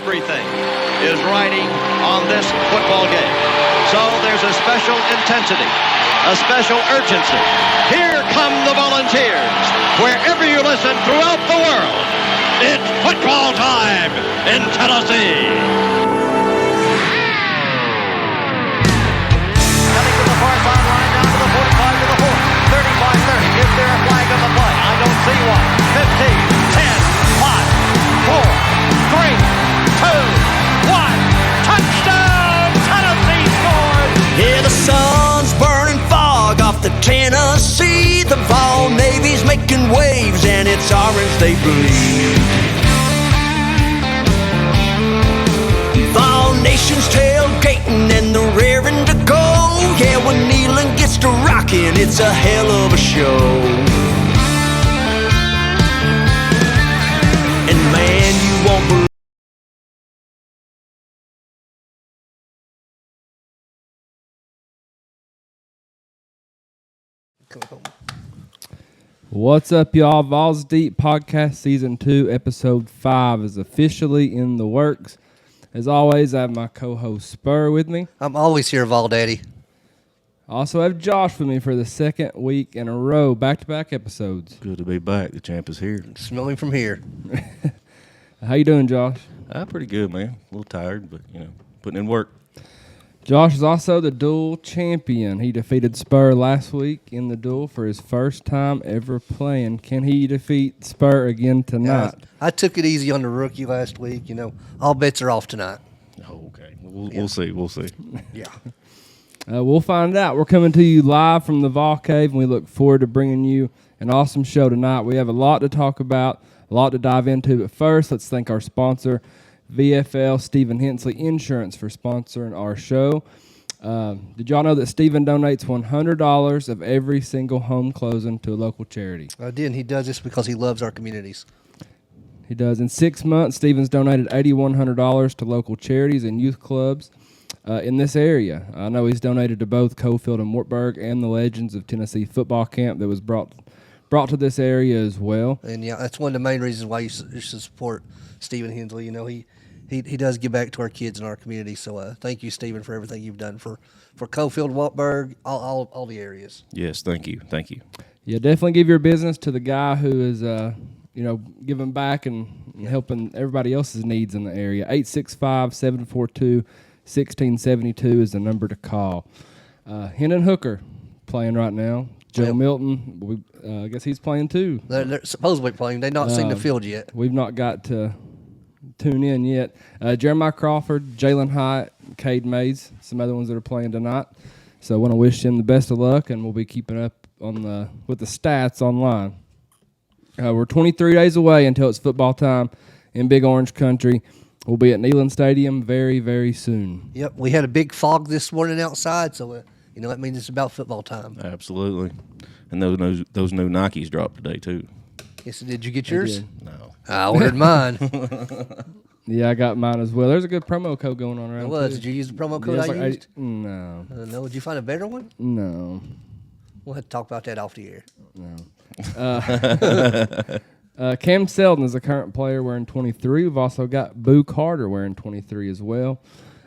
Everything is riding on this football game. So there's a special intensity, a special urgency. Here come the Volunteers. Wherever you listen throughout the world, it's football time in Tennessee. Coming to the far sideline, down to the 45 to the 40, 35-30. Is there a flag on the play? I don't see one. 15, 10, 5, 4, 3, 2, 1. Touchdown! Tennessee scores! Yeah, the sun's burning fog off the Tennessee. The Vol Navy's making waves and it's orange they bleed. Vol Nation's tailgating and they're raring to go. Yeah, when Neyland gets to rocking, it's a hell of a show. And man, you won't believe. What's up, y'all? Vols Deep Podcast Season 2, Episode 5 is officially in the works. As always, I have my co-host Spur with me. I'm always here, Vol Daddy. I also have Josh with me for the second week in a row, back-to-back episodes. Good to be back. The champ is here. Smell me from here. How you doing, Josh? Pretty good, man. A little tired, but, putting in work. Josh is also the dual champion. He defeated Spur last week in the duel for his first time ever playing. Can he defeat Spur again tonight? I took it easy on the rookie last week. All bets are off tonight. Oh, okay. We'll see. We'll see. Yeah. We'll find out. We're coming to you live from the Vol Cave, and we look forward to bringing you an awesome show tonight. We have a lot to talk about, a lot to dive into. But first, let's thank our sponsor, VFL Stephen Hensley Insurance, for sponsoring our show. Did y'all know that Stephen donates $100 of every single home closing to a local charity? I did, and he does this because he loves our communities. He does. In 6 months, Stephen's donated $8,100 to local charities and youth clubs in this area. I know he's donated to both Cofield and Wartburg and the Legends of Tennessee football camp that was brought to this area as well. And, yeah, that's one of the main reasons why you should support Stephen Hensley. He does give back to our kids in our community. So thank you, Stephen, for everything you've done for Cofield, Wartburg, all the areas. Yes, thank you. Thank you. Yeah, definitely give your business to the guy who is, giving back and helping everybody else's needs in the area. 865-742-1672 is the number to call. Hendon Hooker playing right now. Joe Milton, I guess he's playing too. They're supposedly playing. They've not seen the field yet. We've not got to tune in yet. Jeremiah Crawford, Jalen Hyatt, Cade Mays, some other ones that are playing tonight. So I want to wish them the best of luck, and we'll be keeping up with the stats online. We're 23 days away until it's football time in Big Orange Country. We'll be at Neyland Stadium very, very soon. Yep, we had a big fog this morning outside, so that means it's about football time. Absolutely. And those new Nikes dropped today, too. Yes, did you get yours? No. I ordered mine. Yeah, I got mine as well. There's a good promo code going on around. It was. Too. Did you use the promo code Yeah, I used? No. No. Did you find a better one? No. We'll have to talk about that off the air. No. Cam Selden is a current player wearing 23. We've also got Boo Carter wearing 23 as well.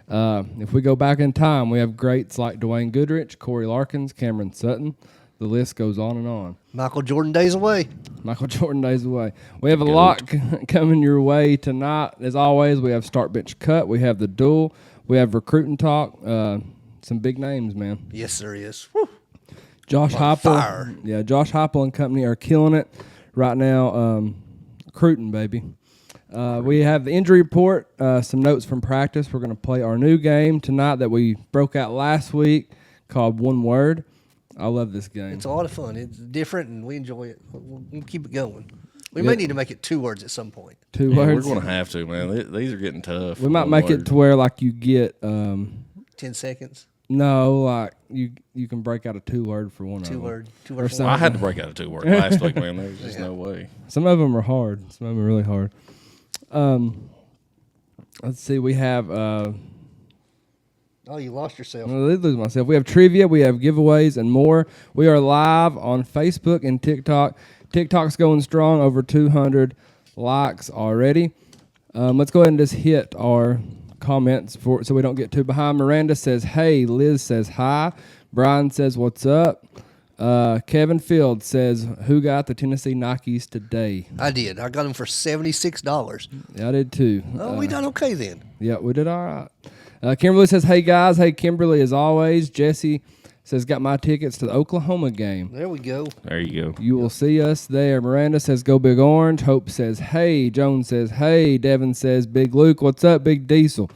If we go back in time, we have greats like Dwayne Goodrich, Corey Larkins, Cameron Sutton. The list goes on and on. Michael Jordan days away. Michael Jordan days away. We have a lot coming your way tonight. As always, we have Start Bench Cut. We have the duel. We have recruiting talk. Some big names, man. Yes, there is. Woo. Josh Heupel. Yeah, Josh Heupel and company are killing it right now. Recruiting, baby. We have the injury report, some notes from practice. We're going to play our new game tonight that we broke out last week called One Word. I love this game. It's a lot of fun. It's different, and we enjoy it. We'll keep it going. We may need to make it 2 words at some point. 2 Yeah, words? we're going to have to, man. These are getting tough. We might make it to where like you get 10 seconds. No, like you can break out a 2-word for one of them. 2 word. 2 Or word. something. I had to break out a 2-word last week, man. There's just no way. Some of them are hard. Some of them are really hard. Let's see. We have. Oh, you lost yourself. I did lose myself. We have trivia. We have giveaways and more. We are live on Facebook and TikTok. TikTok's going strong. Over 200 likes already. Let's go ahead and just hit our comments so we don't get too behind. Miranda says, hey. Liz says, hi. Brian says, what's up? Kevin Field says, who got the Tennessee Nikes today? I did. I got them for $76. Yeah, I did too. Oh, we done okay then. Yeah, we did all right. Kimberly says, hey, guys. Hey, Kimberly, as always. Jesse says, got my tickets to the Oklahoma game. There we go. There you go. You will see us there. Miranda says, go Big Orange. Hope says, hey. Jones says, hey. Devin says, Big Luke. What's up, Big Diesel?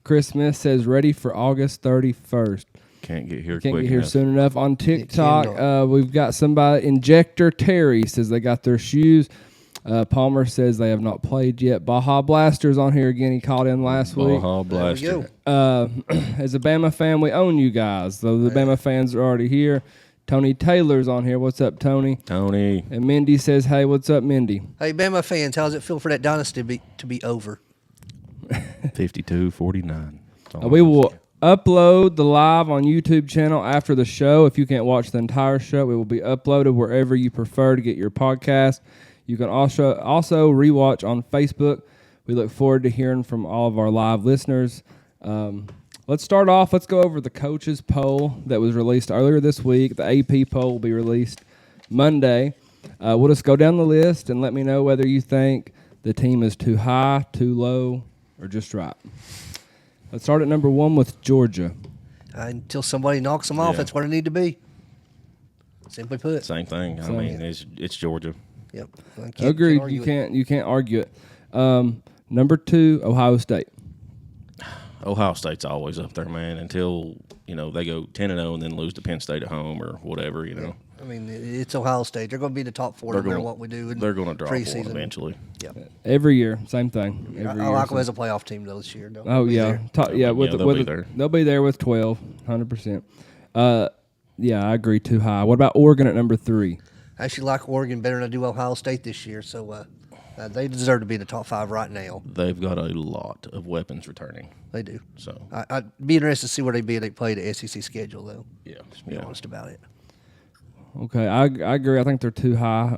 Chris Smith says, ready for August 31st. Can't get here Can't quick get here enough. soon enough. On TikTok, cannot. we've got somebody, Injector Terry says they got their shoes. Palmer says they have not played yet. Baja Blaster's on here again. He called in last week. Baja There we go. Blaster. As a Bama fan, we own you guys. So the Bama fans are already here. Tony Taylor's on here. What's up, Tony? Tony. And Mindy says, hey, what's up, Mindy? Hey, Bama fans, how does it feel for that dynasty to be over? 52-49. We will upload the live on YouTube channel after the show. If you can't watch the entire show, it will be uploaded wherever you prefer to get your podcast. You can also rewatch on Facebook. We look forward to hearing from all of our live listeners. Let's start off. Let's go over the coaches poll that was released earlier this week. The AP poll will be released Monday. We'll just go down the list and let me know whether you think the team is too high, too low, or just right. Let's start at number 1 with Georgia. Until somebody knocks them off, Yeah. that's where they need to be. Simply put. Same thing. I mean, it's Georgia. Yep. Agreed. argue You can't argue it. Number 2, Ohio State. Ohio State's always up there, man, until, they go 10-0 and then lose to Penn State at home or whatever, I mean, it's Ohio State. They're going to be in the top 4 no matter what we do. They're going to drop one preseason. Eventually. Yep. Every year, same thing. Every I year, like them as a playoff team though this year. They'll Oh be yeah, there. They'll be there. They'll be there with 12, 100%. Yeah, I agree. Too high. What about Oregon at number 3? I actually like Oregon better than I do Ohio State this year, so they deserve to be in the top 5 right now. They've got a lot of weapons returning. They do. So, I'd be interested to see where they be. They play the SEC schedule though. yeah. To be honest about it. Okay, I agree. I think they're too high.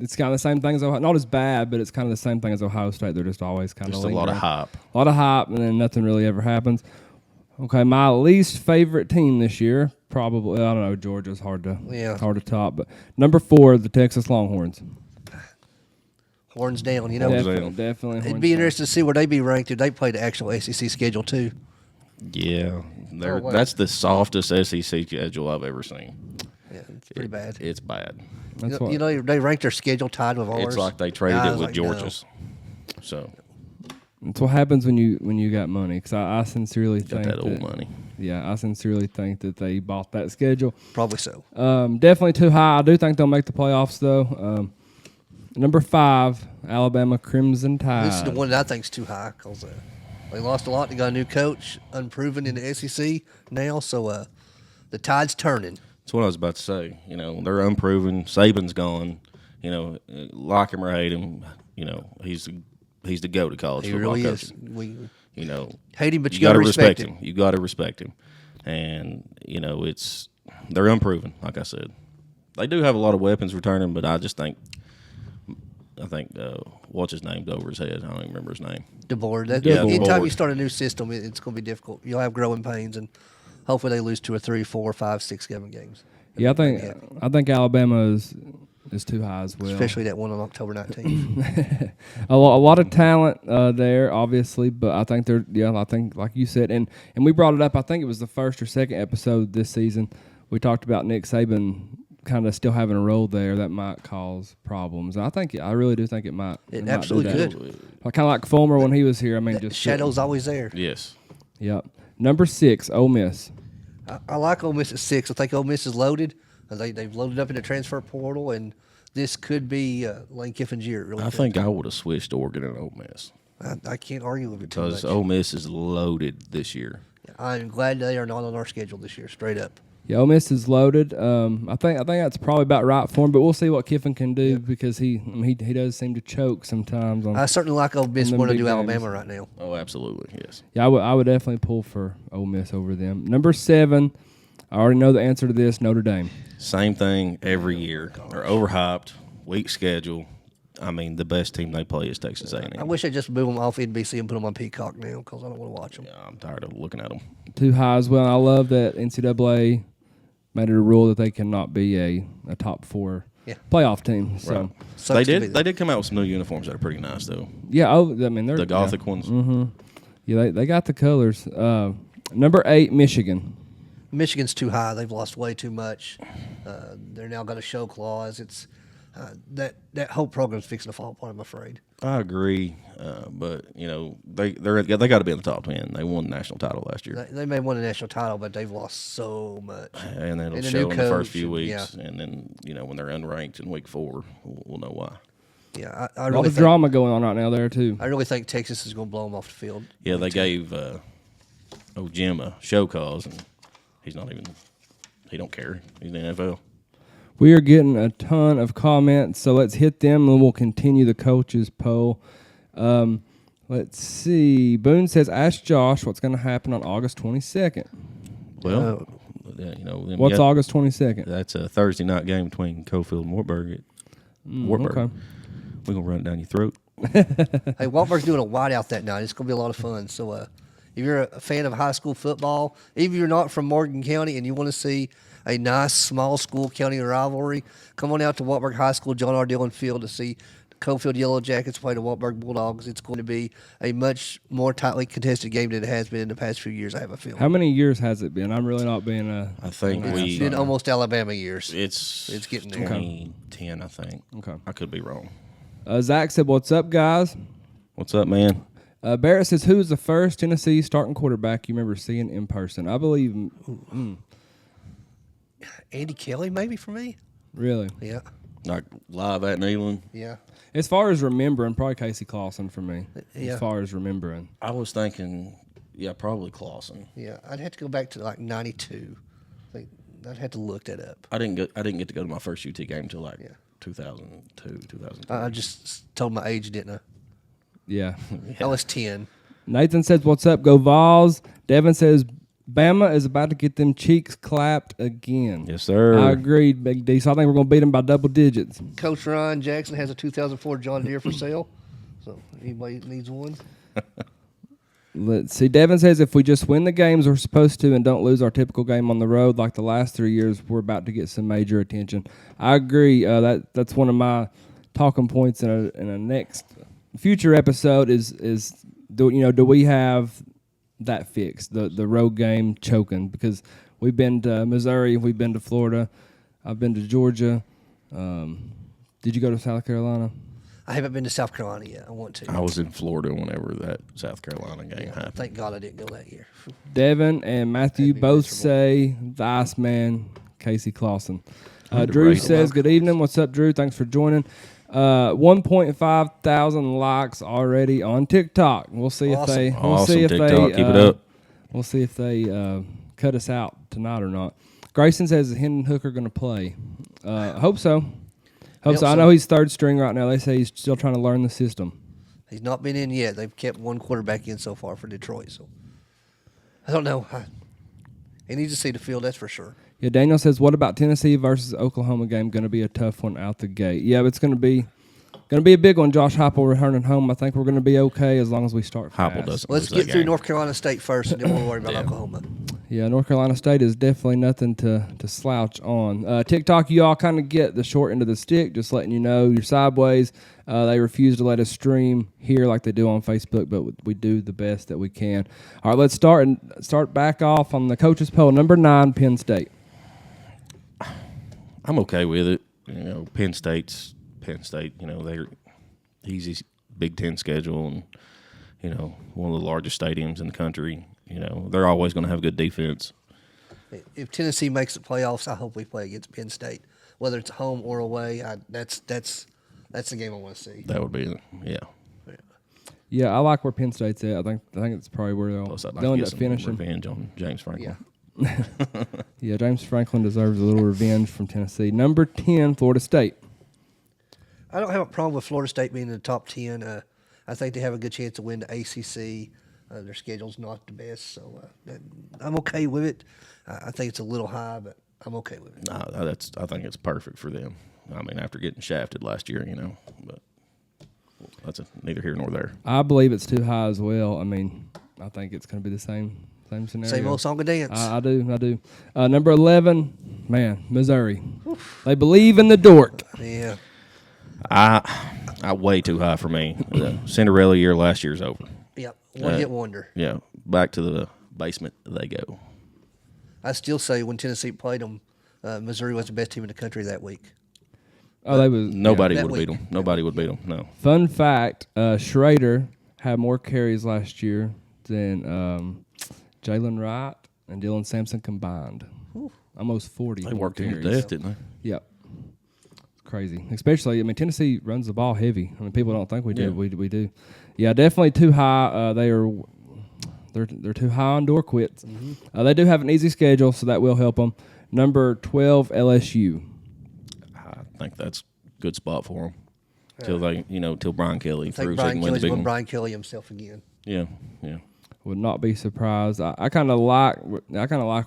It's kind of the same thing as Ohio. Not as bad, but it's kind of the same thing as Ohio State. They're just always kind Just of a lot of hype. A lot of hype, and then nothing really ever happens. Okay, my least favorite team this year, probably, I don't know, Georgia's hard to top, but number 4, the Texas Longhorns. Horns down, you know. Horns Definitely, down. definitely. It'd horns be down. interesting to see where they be ranked if they play the actual SEC schedule too. Yeah. wow. That's the softest SEC schedule I've ever seen. Yeah, it's pretty bad. It's bad. That's You know, they ranked their schedule tied with ours. It's like they traded I it was with like, no. Georgia's. So, That's what happens when you got money. Because I sincerely got think that old money. Yeah, I sincerely think that they bought that schedule. Probably so. Definitely too high. I do think they'll make the playoffs though. Number 5, Alabama Crimson Tide. This is the one that I think's too high because they lost a lot. They got a new coach, unproven in the SEC now, so the tide's turning. That's what I was about to say. They're unproven. Saban's gone. Like him or hate him, he's the GOAT of college He football really coaching. is. We Hate him, but you gotta respect him. You got to respect him, and they're unproven. Like I said, they do have a lot of weapons returning, but I just think what's his name's over his head. I don't even remember his name. DeBoer. Yeah, Anytime DeBoer. you start a new system, it's going to be difficult. You'll have growing pains, and hopefully they lose 2 or 3, 4, 5, 6, 7 games. Yeah, Yeah. I think Alabama is too high as well. Especially that one on October 19th. a lot of talent there, obviously, but I think I think like you said, and we brought it up. I think it was the first or second episode this season. We talked about Nick Saban kind of still having a role there that might cause problems. I really do think it might. It might absolutely do that. could. Kind of like Fulmer when he was here. I mean, That just shadow's always there. Yes. Yep. Number 6, Ole Miss. I like Ole Miss at 6. I think Ole Miss is loaded. They've loaded up in the transfer portal, and this could be Lane Kiffin's year. Really, I think I would have switched Oregon and Ole Miss I can't argue with it too because much. Ole Miss is loaded this year. I'm glad they are not on our schedule this year. Straight up. Yeah, Ole Miss is loaded. I think that's probably about right for him, but we'll see what Kiffin can do because he does seem to choke sometimes. I certainly like Ole Miss them more to big do games. Alabama right now. Oh, absolutely, yes. Yeah, I would definitely pull for Ole Miss over them. Number 7, I already know the answer to this, Notre Dame. Same thing every year. They're overhyped, weak schedule, I mean, the best team they play is Texas A&M. I wish I'd just move them off NBC and put them on Peacock now because I don't want to watch them. Yeah, I'm tired of looking at them. Too high as well. I love that NCAA made it a rule that they cannot be a top 4 Yeah. playoff team. So Right. Sucks to be They did come out with some new uniforms that are pretty nice though. yeah, I mean they're The Gothic ones. Yeah, they got the colors. Number 8, Michigan. Michigan's too high. They've lost way too much. They're now got a show clause. It's that whole program's fixing to fall apart, I'm afraid. I agree, but you know they got to be in the top 10. They won the national title last year, They may win a national title, but they've lost so much. and it'll And a show new in the first coach, few weeks. yeah. And then when they're unranked in week 4, we'll know why. Yeah, I A lot really of think, drama going on right now there too. I really think Texas is going to blow them off the field. Yeah, they gave Jim a show cause, and he don't care. He's in the NFL. We are getting a ton of comments, so let's hit them and we'll continue the coaches poll. Let's see. Boone says, ask Josh what's going to happen on August 22nd. Well, What's August 22nd? That's a Thursday night game between Cofield and Wartburg. Wartburg. Okay. We're going to run it down your throat. Hey, Waltburg's doing a whiteout that night. It's going to be a lot of fun. So if you're a fan of high school football, even if you're not from Morgan County and you want to see a nice small school county rivalry, come on out to Wartburg High School, John R. Dillon Field to see the Cofield Yellow Jackets play the Wartburg Bulldogs. It's going to be a much more tightly contested game than it has been in the past few years, I have a feeling. How many years has it been? I'm really not being a. I think It's been almost Alabama years. It's getting there. 2010, I think. Okay. I could be wrong. Zach said, what's up, guys? What's up, man? Barrett says, who's the first Tennessee starting quarterback you remember seeing in person? I believe, Andy Kelly, maybe for me. really. Yeah, Like live at Neyland. yeah. As far as remembering, probably Casey Clausen for me. Yeah. As far as remembering. I was thinking, probably Clausen. Yeah, I'd have to go back to like '92. I'd have to look that up. I didn't get to go to my first UT game until 2002, 2003. I just told my age, didn't I? Yeah. I was 10. Nathan says, what's up? Go Vols. Devin says, Bama is about to get them cheeks clapped again. Yes, sir. I agreed, Big D. So I think we're going to beat them by double digits. Coach Ryan Jackson has a 2004 John Deere for sale. So anybody needs one? Let's see. Devin says, if we just win the games we're supposed to and don't lose our typical game on the road like the last 3 years, we're about to get some major attention. I agree. That's one of my talking points in a next future episode is do we have that fixed, the road game choking? Because we've been to Missouri, we've been to Florida, I've been to Georgia. Did you go to South Carolina? I haven't been to South Carolina yet. I want to. I was in Florida whenever that South Carolina game happened. Thank God I didn't go that year. Devin and Matthew That'd be both miserable. say the Iceman, Casey Clausen. Drew Underrated. says, good evening. What's up, Drew? Thanks for joining. 1.5 thousand likes already on TikTok. We'll see if they. We'll Awesome, see if TikTok. they. Keep it up. We'll see if they cut us out tonight or not. Grayson says, is Hendon Hooker going to play? Hope so. Hope so. I know he's third string right now. They say he's still trying to learn the system. He's not been in yet. They've kept one quarterback in so far for Detroit. So I don't know. He needs to see the field, that's for sure. Yeah, Daniel says, what about Tennessee versus Oklahoma game? Going to be a tough one out the gate. Yeah, it's going to be a big one. Josh Heupel returning home. I think we're going to be okay as long as we start fast. Heupel doesn't. Let's lose get that through game. North Carolina State first, and then we'll worry about Oklahoma. Yeah, North Carolina State is definitely nothing to slouch on. TikTok, you all kind of get the short end of the stick, just letting you know you're sideways. They refuse to let us stream here like they do on Facebook, but we do the best that we can. All right, let's start back off on the coaches poll. Number 9, Penn State. I'm okay with it. Penn State. They're easy Big Ten schedule, and one of the largest stadiums in the country. They're always going to have good defense. If Tennessee makes the playoffs, I hope we play against Penn State, whether it's home or away. That's the game I want to see. That would be, Yeah, I like where Penn State's at. I think it's probably where they'll Plus, I'd like end to up get some finishing. revenge on James Franklin. Yeah. Yeah, James Franklin deserves a little revenge from Tennessee. Number 10, Florida State. I don't have a problem with Florida State being in the top 10. I think they have a good chance to win the ACC. Their schedule's not the best, so I'm okay with it. I think it's a little high, but I'm okay with it. I think it's perfect for them. I mean, after getting shafted last year, but that's neither here nor there. I believe it's too high as well. I mean, I think it's going to be the same scenario. Same old song and dance. I do. Number 11, man, Missouri. They believe in the dork. Yeah. I way too high for me. The Cinderella year last year's over. Yep. One-hit wonder. Yeah, back to the basement they go. I still say when Tennessee played them, Missouri was the best team in the country that week. Oh, they was Nobody that would beat week. them. Nobody would beat them. No. Fun fact: Schrader had more carries last year than Jalen Wright and Dylan Sampson combined. Almost 40. They more worked him to carries. death, didn't they? Yep. It's crazy. Especially, I mean, Tennessee runs the ball heavy. I mean, people don't think we do. Yeah. We do. Yeah, definitely too high. They're too high on door quits. They do have an easy schedule, so that will help them. Number 12, LSU. I think that's a good spot for them. Till they, till Brian Kelly I think through Brian second win Kelly's the big going one. Brian Kelly himself again. Yeah. Would not be surprised. I kind of like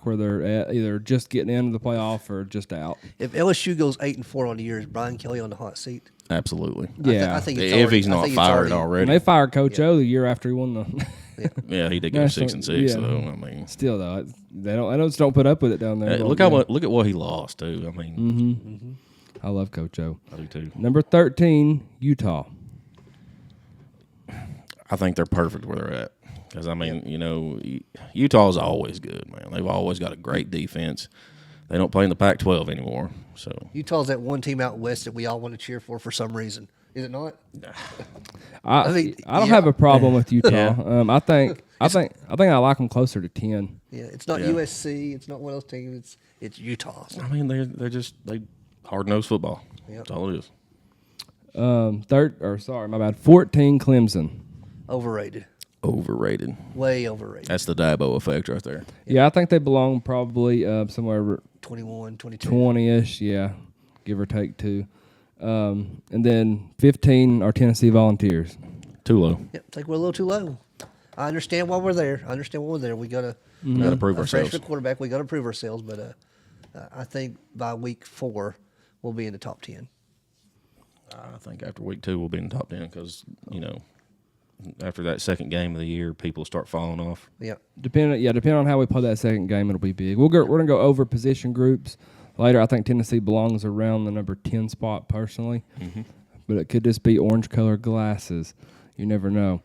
where they're at, either just getting into the playoff or just out. If LSU goes 8-4 on the year, is Brian Kelly on the hot seat? Absolutely. Yeah. I think it's If already, he's I not think it's fired And already. they fired Coach O the year after he won the. Yeah, he did go National- 6-6 yeah. though. I mean, Still though, they just don't put up with it down there. look at what he lost too. I mean, I love Coach O. I do too. Number 13, Utah. I think they're perfect where they're at. Because, I mean, Utah's always good, man. They've always got a great defense. They don't play in the Pac-12 anymore. So Utah's that one team out west that we all want to cheer for some reason. Is it not? I mean, don't yeah. have a problem with Utah. Yeah. I think I like them closer to 10. Yeah, it's not Yeah. USC. It's not one of those teams. It's Utah. I mean, they're just hard-nosed football. Yep. That's all it is. 14, Clemson. Overrated. Overrated. Way overrated. That's the Dabo effect right there. Yeah, I think they belong probably somewhere 21, 22. 20-ish, yeah, give or take 2. And then 15 are Tennessee Volunteers. Too low. Yep, I think we're a little too low. I understand why we're there. We got to Gotta prove a ourselves. freshman quarterback. We got to prove ourselves. But I think by week 4 we'll be in the top 10. I think after week 2 we'll be in the top 10 because, after that second game of the year, people start falling off. Yep. Depending on how we play that second game, it'll be big. We're gonna go over position groups later. I think Tennessee belongs around the number 10 spot personally, but it could just be orange colored glasses. You never know.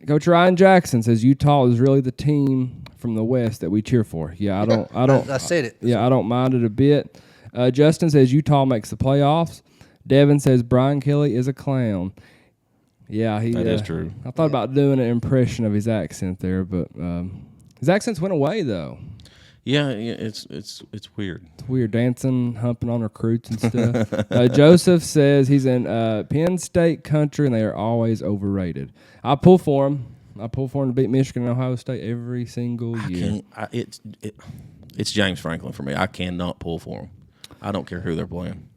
Coach Ryan Jackson says Utah is really the team from the West that we cheer for. Yeah, I don't. I said it. Yeah, I don't mind it a bit. Justin says Utah makes the playoffs. Devin says Brian Kelly is a clown. Yeah, That is true. I thought about doing an impression of his accent there, but his accents went away though. Yeah, it's weird. It's weird, dancing, humping on recruits and stuff. Joseph says he's in Penn State country and they are always overrated. I pull for him. To beat Michigan and Ohio State every single year. It's James Franklin for me. I cannot pull for him. I don't care who they're playing.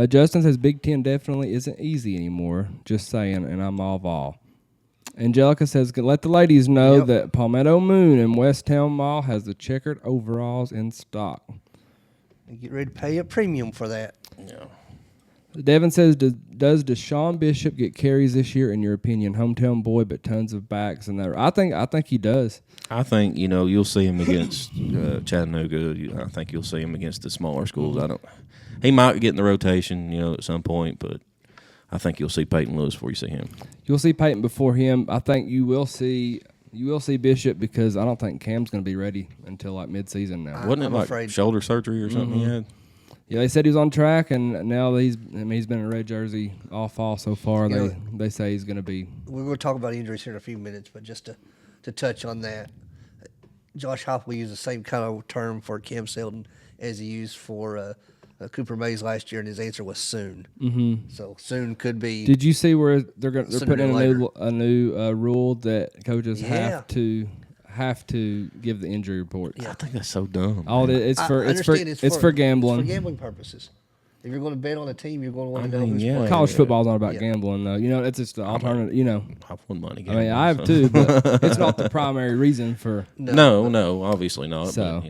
Justin says Big Ten definitely isn't easy anymore. Just saying, and I'm all. Angelica says, let the ladies know that Palmetto Moon in Westtown Mall has the checkered overalls in stock. Get ready to pay a premium for that. Yeah. Devin says, does Deshaun Bishop get carries this year, in your opinion? Hometown boy, but tons of backs and that. I think he does. I think you'll see him against Chattanooga. I think you'll see him against the smaller schools. He might get in the rotation, at some point, but I think you'll see Peyton Lewis before you see him. You'll see Peyton before him. I think you will see Bishop because I don't think Cam's going to be ready until like midseason now. Wasn't it I'm like afraid. shoulder surgery or something he had? Yeah, they said he was on track, and now he's been in a red jersey all fall so far. They say he's going to be. We're going to talk about injuries here in a few minutes, but just to touch on that, Josh Hoppe used the same kind of term for Cam Selden as he used for Cooper Mays last year, and his answer was soon. Mm-hmm. So soon could be. Did you see where they're Sooner putting in than a new rule that coaches Yeah. have to give the injury report? Yeah. I think that's so dumb. It's I for understand gambling. It's for gambling purposes. If you're going to bet on a team, you're going to want to I know mean, who's yeah. playing. College football's not about Yeah. gambling though. It's just the alternative. I've won money. I mean, I have too, but it's not the primary reason for. No, obviously not. So,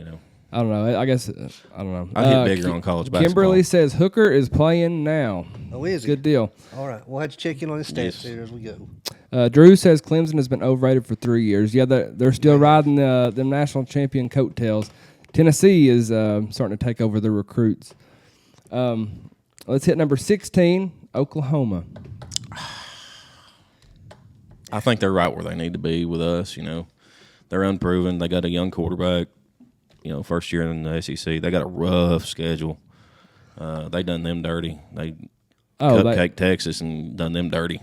but, I don't know. I guess I don't know. I get bigger on college basketball. Kimberly says Hooker is playing now. Oh, is he? Good deal. All right. We'll have to check in on his stats Yes. here as we go. Drew says Clemson has been overrated for 3 years. Yeah, they're still riding the national champion coattails. Tennessee is starting to take over the recruits. Let's hit number 16, Oklahoma. I think they're right where they need to be with us. You know, they're unproven. They got a young quarterback. You know, first year in the SEC. They got a rough schedule. They done them dirty. They cupcake Texas and done them dirty.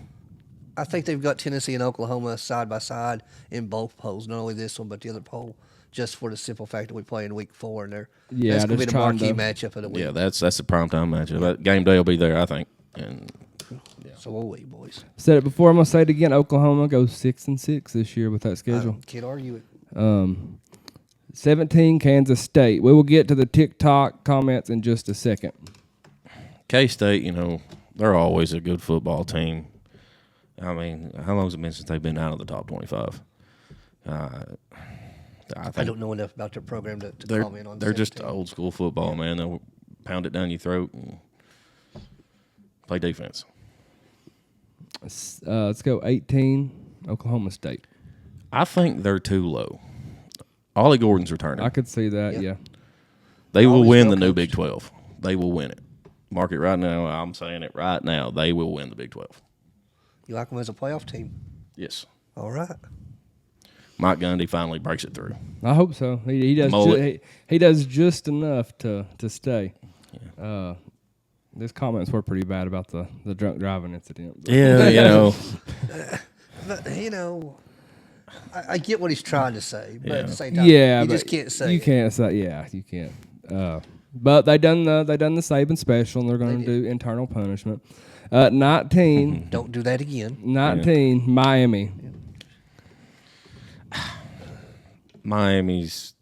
I think they've got Tennessee and Oklahoma side by side in both polls, not only this one but the other poll, just for the simple fact that we play in week 4 and that's going to be the marquee matchup of the week. Yeah, that's the primetime matchup. That game day will be there, I think. And So will we, boys. Said it before. I'm gonna say it again. Oklahoma goes 6-6 this year with that schedule. Can't argue it. 17, Kansas State. We will get to the TikTok comments in just a second. K-State, you know, they're always a good football team. I mean, how long has it been since they've been out of the top 25? I don't know enough about their program to comment on. They're just 17. old school football, man. They'll pound it down your throat and play defense. Let's go 18, Oklahoma State. I think they're too low. Ollie Gordon's returning. I could see that. Yeah. They will Ollie's win the well new coached. Big 12. They will win it. Mark it right now. I'm saying it right now. They will win the Big 12. You like them as a playoff team? Yes. All right. Mike Gundy finally breaks it through. I hope so. He does. He does just enough to stay. Yeah. His comments were pretty bad about the drunk driving incident. Yeah, you know. But, you know, I get what he's trying to say, but at the same time, Yeah, you but just can't say you it. can't say. Yeah, you can't. But they done the Saban special, and they're going to do internal punishment. 19, Don't do that again. 19, Miami. Miami's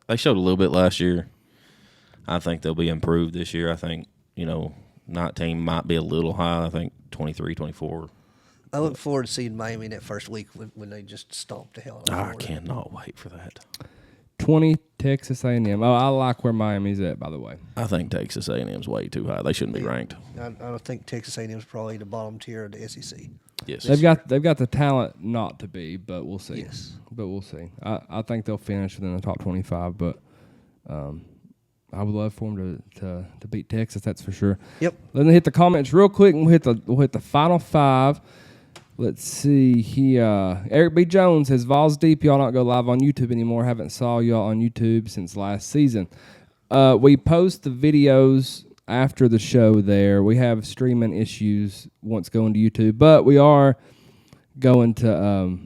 they showed a little bit last year. I think they'll be improved this year. I think, you know, 19 might be a little high. I think 23, 24. I look forward to seeing Miami in that first week when they just stomped the hell out of I Florida. cannot wait for that. 20, Texas A&M. Oh, I like where Miami's at, by the way. I think Texas A&M's way too high. They shouldn't be ranked. I don't think Texas A&M is probably the bottom tier of the SEC. Yes. They've got the talent not to be, but we'll see. Yes. But we'll see. I think they'll finish within the top 25, but I would love for them to beat Texas. That's for sure. Yep. Let me hit the comments real quick, and we'll hit the final 5. Let's see. Eric B. Jones says, Vols Deep, y'all not go live on YouTube anymore. Haven't saw y'all on YouTube since last season. We post the videos after the show there. We have streaming issues once going to YouTube, but we are going to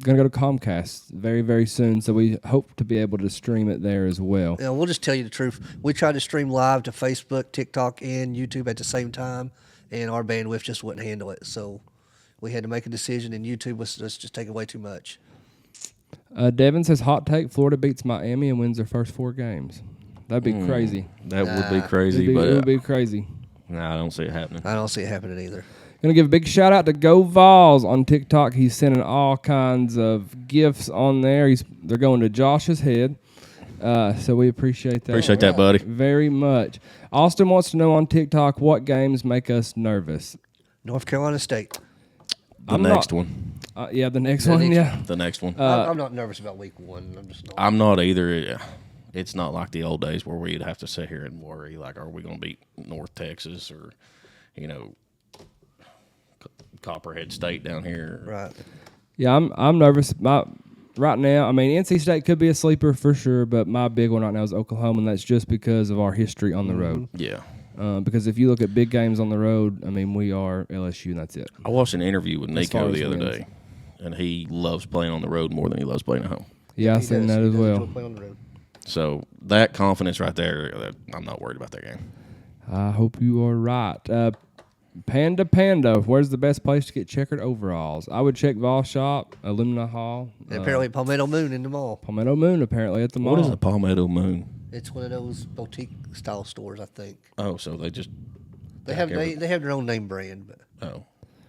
go to Comcast very, very soon, so we hope to be able to stream it there as well. Yeah, we'll just tell you the truth. We tried to stream live to Facebook, TikTok, and YouTube at the same time, and our bandwidth just wouldn't handle it. So we had to make a decision, and YouTube was just taking way too much. Devin says, hot take, Florida beats Miami and wins their first 4 games. That'd be crazy. That would be crazy, It but would be crazy. no, I don't see it happening. I don't see it happening either. Gonna give a big shout out to Go Vols on TikTok. He's sending all kinds of gifts on there. They're going to Josh's head. So we appreciate that. Appreciate that, buddy. Very much. Austin wants to know on TikTok what games make us nervous. North Carolina State. The I'm next not- one. Yeah, the next one. Yeah. The next one. I'm not nervous about week 1. I'm just not. I'm not either. It's not like the old days where we'd have to sit here and worry, like, are we going to beat North Texas or, you know, Copperhead State down here? Right. Yeah, I'm nervous. Right now, I mean, NC State could be a sleeper for sure, but my big one right now is Oklahoma, and that's just because of our history on the road. Yeah. Because if you look at big games on the road, I mean, we are LSU, and that's it. I watched an interview with As far Nico as the other wins. day, and he loves playing on the road more than he loves playing at home. Yeah, I've He seen does. that He as does well. enjoy playing on the road. So that confidence right there, I'm not worried about that game. I hope you are right. Panda, where's the best place to get checkered overalls? I would check Vol Shop, Alumni Hall. And apparently Palmetto Moon in the mall. Palmetto Moon, apparently, at the mall. What is a Palmetto Moon? It's one of those boutique style stores, I think. Oh, so they just They have their own name brand, but oh,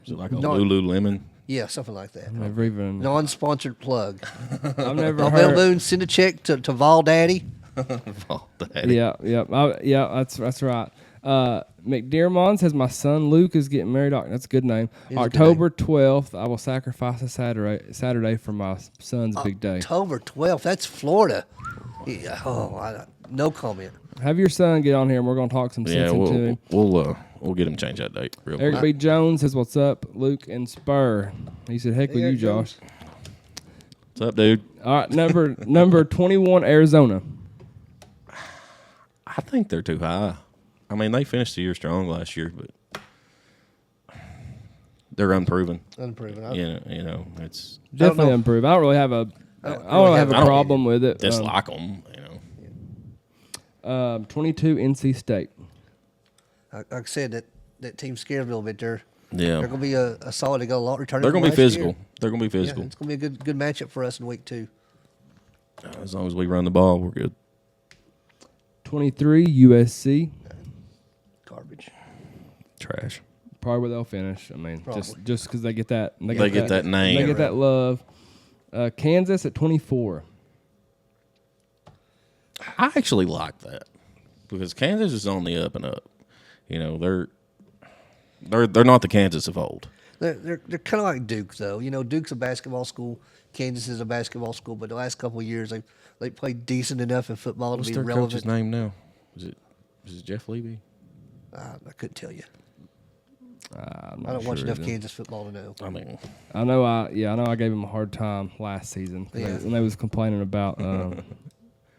is it like a No. Lululemon? Yeah, something like that. Never even. Non-sponsored plug. I've never Bell heard. Boone, send a check to Vol Daddy. Oh, daddy. Yeah, that's right. McDermott says my son Luke is getting married. That's a good name. It is a good October 12th, I will sacrifice a Saturday for my son's big day. October 12th. That's Florida. Yeah, no comment. Have your son get on here, and we're gonna talk some sense Yeah, into him. we'll get him to change that date real Eric quick. B. Jones says, "What's up, Luke and Spur?" He said, "Heck with Eric you, Josh." What's up, dude? All right, number 21, Arizona. I think they're too high. I mean, they finished the year strong last year, but they're unproven. Unproven. You know, it's Definitely know. improved. I don't really have a. I don't don't really have have a an problem with it. dislike them. You know, 22, NC State. Like I said, that team scared me a little bit there. yeah, They're going to be a solid. They got a lot returning. they're from going to be last physical. year. They're going to be Yeah, physical. it's going to be a good matchup for us in week 2. As long as we run the ball, we're good. 23, USC. Garbage. Trash. Probably where they'll finish. I mean, Probably. just because they get that. They get that name. They get that love. Kansas at 24. I actually like that because Kansas is on the up and up. You know, they're not the Kansas of old. They're kind of like Duke, though. You know, Duke's a basketball school. Kansas is a basketball school. But the last couple of years, they played decent enough in football What's to be their relevant. coach's name now? Is it Jeff Levy? I couldn't tell you. I'm I not don't watch sure enough either. Kansas football to know. I mean, I know I gave him a hard time last season Yeah. when they was complaining about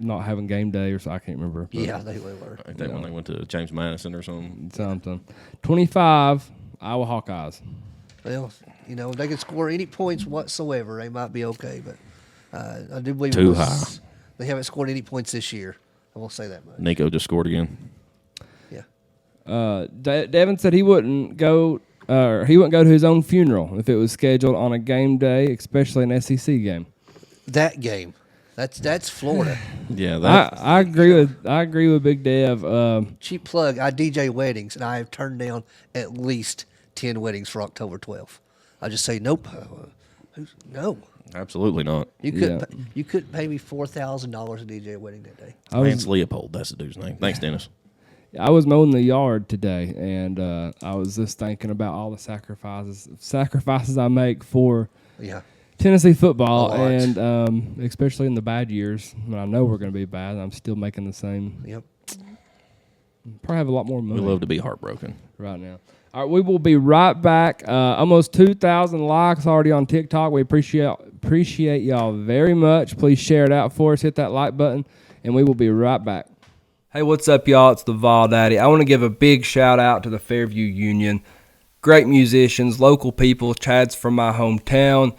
not having game day or so. I can't remember. but Yeah, they were. I think when they went to James Madison or something. something. 25, Iowa Hawkeyes. Well, you know, if they can score any points whatsoever, they might be okay. But I do believe Too high. They haven't scored any points this year. I will say that much. Nico just scored again. Yeah. Devin said he wouldn't go to his own funeral if it was scheduled on a game day, especially an SEC game. That game. That's Florida. Yeah, that I agree with Big Dev. Cheap plug. I DJ weddings, and I have turned down at least 10 weddings for October 12th. I just say nope. No. absolutely not. You couldn't pay me $4,000 a DJ wedding that day. Lance Leopold, that's the dude's name. Thanks, Dennis. I was mowing the yard today, and I was just thinking about all the sacrifices I make for Yeah. Tennessee football, A lot. and especially in the bad years when I know we're going to be bad. I'm still making the same. Yep. Probably have a lot more We money love to be heartbroken. right now. All right, we will be right back. Almost 2,000 likes already on TikTok. We appreciate y'all very much. Please share it out for us. Hit that like button, and we will be right back. Hey, what's up, y'all? It's the Vol Daddy. I want to give a big shout out to the Fairview Union. Great musicians, local people. Chad's from my hometown.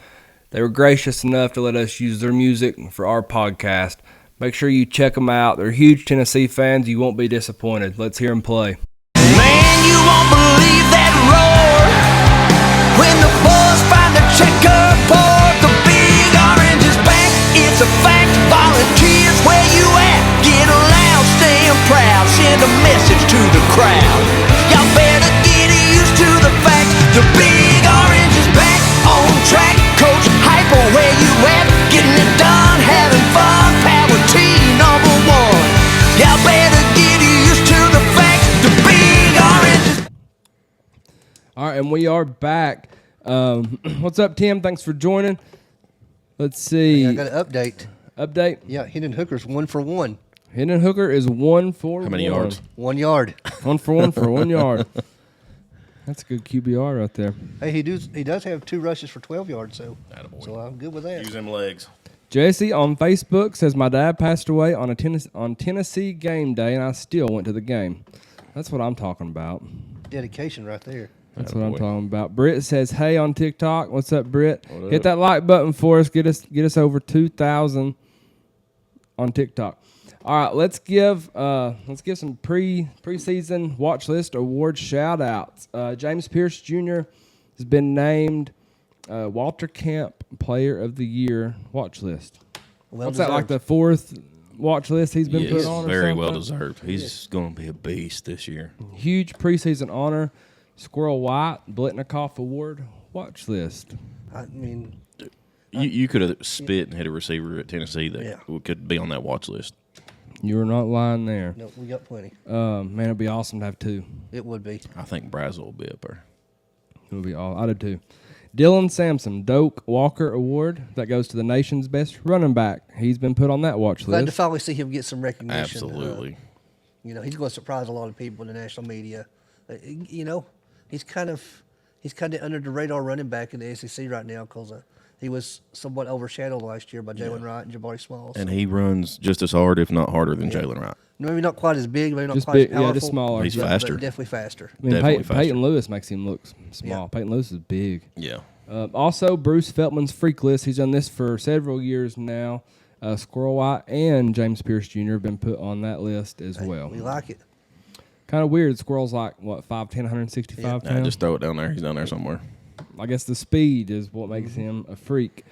They were gracious enough to let us use their music for our podcast. Make sure you check them out. They're huge Tennessee fans. You won't be disappointed. Let's hear them play. Man, you won't believe that roar when the boys find the checkerboard. The big orange is back. It's a fact. Volunteers, where you at? Get loud, staying proud. Send a message to the crowd. Y'all better get used to the fact the big orange is back on track. Coach Hyper, where you at? Getting it done, having fun. Power team #1. Y'all better get used to the fact the big orange is. All right, and we are back. What's up, Tim? Thanks for joining. Let's see. I got an update. Update. Yeah, Hendon Hooker's 1 for 1. Hendon Hooker is 1 for How many yards? 1 yard. 1 for 1 for 1 yard. That's a good QBR right there. Hey, he does have 2 rushes for 12 yards, so I'm good with that. Use them legs. Jesse on Facebook says my dad passed away on Tennessee game day, and I still went to the game. That's what I'm talking about. Dedication right there. That's what I'm talking about. Britt says, "Hey" on TikTok. What's up, Britt? What Hit up? that like button for us. Get us over 2,000 on TikTok. All right, let's give some preseason watch list award shout outs. James Pierce Jr. has been named Walter Camp Player of the Year watch list. Well What's that, like deserved. the 4th watch list he's been Yes, put on? Or very something? well deserved. He's going to be a beast this year. Huge preseason honor. Squirrel White Blitnikoff Award watch list. I mean, You could have spit and hit a receiver at Tennessee that Yeah. could be on that watch list. You're not lying there. no, we got plenty. Man, it'd be awesome to have two. It would be. I think Brazel will be up there. It would be all. I did too. Dylan Sampson, Doak Walker Award. That goes to the nation's best running back. He's been put on that watch Glad to list. finally see him get some recognition. Absolutely. He's going to surprise a lot of people in the national media. He's kind of under the radar running back in the SEC right now because he was somewhat overshadowed last year by Jalen Wright and Jabari Smalls. And he runs just as hard, if not harder, than Jalen Wright. Maybe not quite as big, maybe not Just quite big, as powerful. yeah, just smaller. He's but faster. definitely faster. I mean, definitely Peyton faster. Lewis makes him look small. Yeah. Peyton Lewis is big. Yeah. Also, Bruce Feltman's Freak List. He's done this for several years now. Squirrel White and James Pierce Jr. have been put on that list as well. We like it. Kind of weird. Squirrel's like, what, 5'10", 165 Nah, pounds? just throw it down there. He's down there somewhere. I guess the speed is what makes him a freak.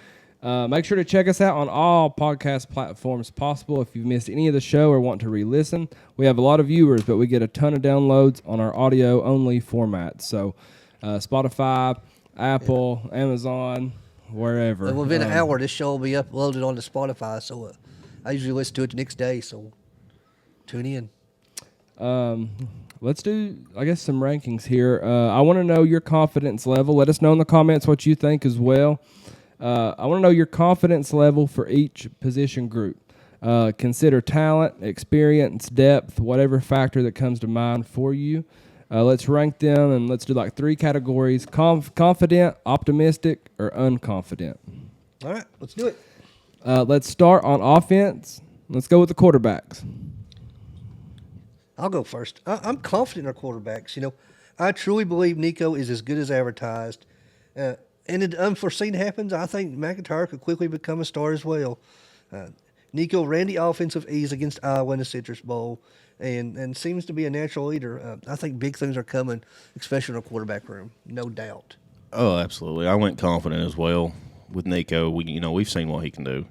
Make sure to check us out on all podcast platforms possible. If you've missed any of the show or want to re-listen, we have a lot of viewers, but we get a ton of downloads on our audio-only format. So Spotify, Apple, Amazon, wherever. Within an hour, this show will be uploaded onto Spotify, so I usually listen to it the next day, so tune in. Let's do, I guess, some rankings here. I want to know your confidence level. Let us know in the comments what you think as well. I want to know your confidence level for each position group. Consider talent, experience, depth, whatever factor that comes to mind for you. Let's rank them, and let's do like 3 categories: confident, optimistic, or unconfident. All right, let's do it. Let's start on offense. Let's go with the quarterbacks. I'll go first. I'm confident in our quarterbacks. I truly believe Nico is as good as advertised. And if unforeseen happens, I think McIntyre could quickly become a star as well. Nico ran the offensive ease against Iowa in the Citrus Bowl and seems to be a natural leader. I think big things are coming, especially in our quarterback room, no doubt. Oh, absolutely. I went confident as well with Nico. We've seen what he can do.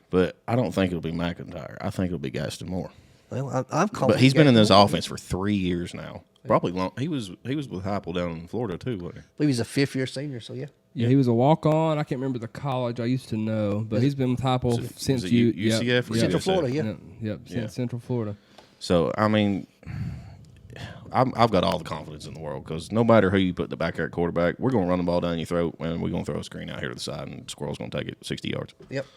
But I don't think it'll be McIntyre. I think it'll be Gaston Moore. Well, I'm confident. But he's been in this Gaston Moore. offense for 3 years now. Probably long. He was with Heupel down in Florida too, wasn't he? I believe he's a fifth-year senior, so yeah. Yeah, he was a walk-on. I can't remember the college I used to know, but he's been with Heupel since was it UCF or Central USF? Florida, yeah. Yep, since Yeah. Central Florida. So I mean, I've got all the confidence in the world because no matter who you put the back there at quarterback, we're going to run the ball down your throat and we're going to throw a screen out here to the side, and Squirrel's going to take it 60 yards. Yep.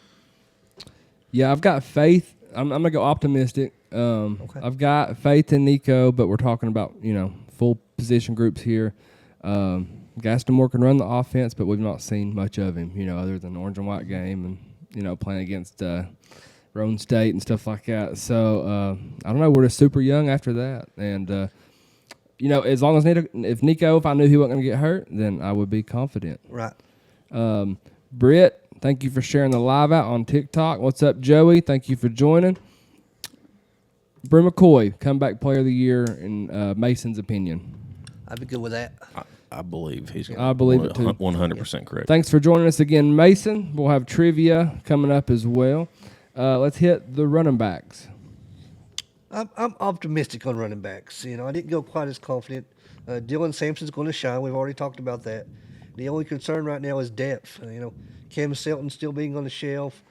Yeah, I've got faith. I'm going to go optimistic. I've got faith in Nico, but we're talking about, full position groups here. Gaston Moore can run the offense, but we've not seen much of him, other than the orange and white game and, playing against Roan State and stuff like that. So, I don't know. We're just super young after that. And, as long as if I knew he wasn't going to get hurt, then I would be confident. Right. Britt, thank you for sharing the live out on TikTok. What's up, Joey? Thank you for joining. Brew McCoy, comeback player of the year in Mason's opinion. I'd be good with that. I believe he's going I believe it too. 100% correct. Thanks for joining us again, Mason. We'll have trivia coming up as well. Let's hit the running backs. I'm optimistic on running backs. I didn't go quite as confident. Dylan Sampson's going to shine. We've already talked about that. The only concern right now is depth. Cam Selton still being on the shelf.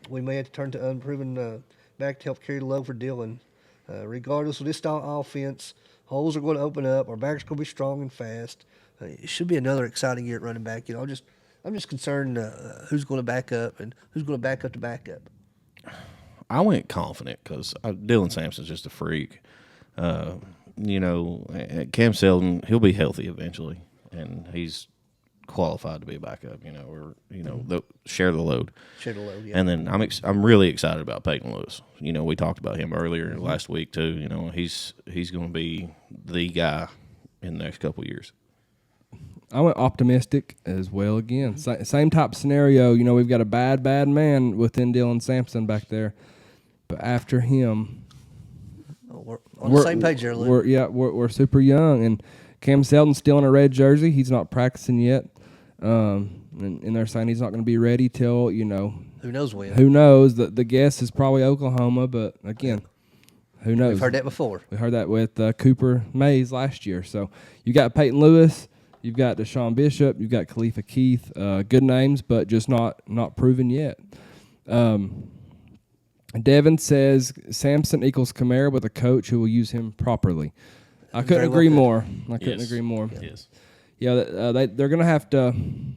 We may have to turn to unproven back to help carry the load for Dylan. Regardless of this style of offense, holes are going to open up. Our backs are going to be strong and fast. It should be another exciting year at running back. I'm just concerned who's going to back up and who's going to back up the backup. I went confident because Dylan Sampson's just a freak. Cam Selton, he'll be healthy eventually, and he's qualified to be a backup. They'll share the load. Share the load, yeah. And then I'm really excited about Peyton Lewis. We talked about him earlier last week too. He's going to be the guy in the next couple of years. I went optimistic as well again. Same type scenario. We've got a bad man within Dylan Sampson back there. But after him, We're on the same page there, Luke. We're super young. And Cam Selton's still in a red jersey. He's not practicing yet. And they're saying he's not going to be ready till, Who knows when? Who knows? The guess is probably Oklahoma. But, again, who knows? We've heard that before. We heard that with Cooper Mays last year. So you got Peyton Lewis, You've got Deshaun Bishop. You've got Khalifa Keith. Good names, but just not proven yet. Devin says Samson equals Kamara with a coach who will use him properly. I couldn't agree more. I couldn't agree more. Yes. Yeah, they're going to have to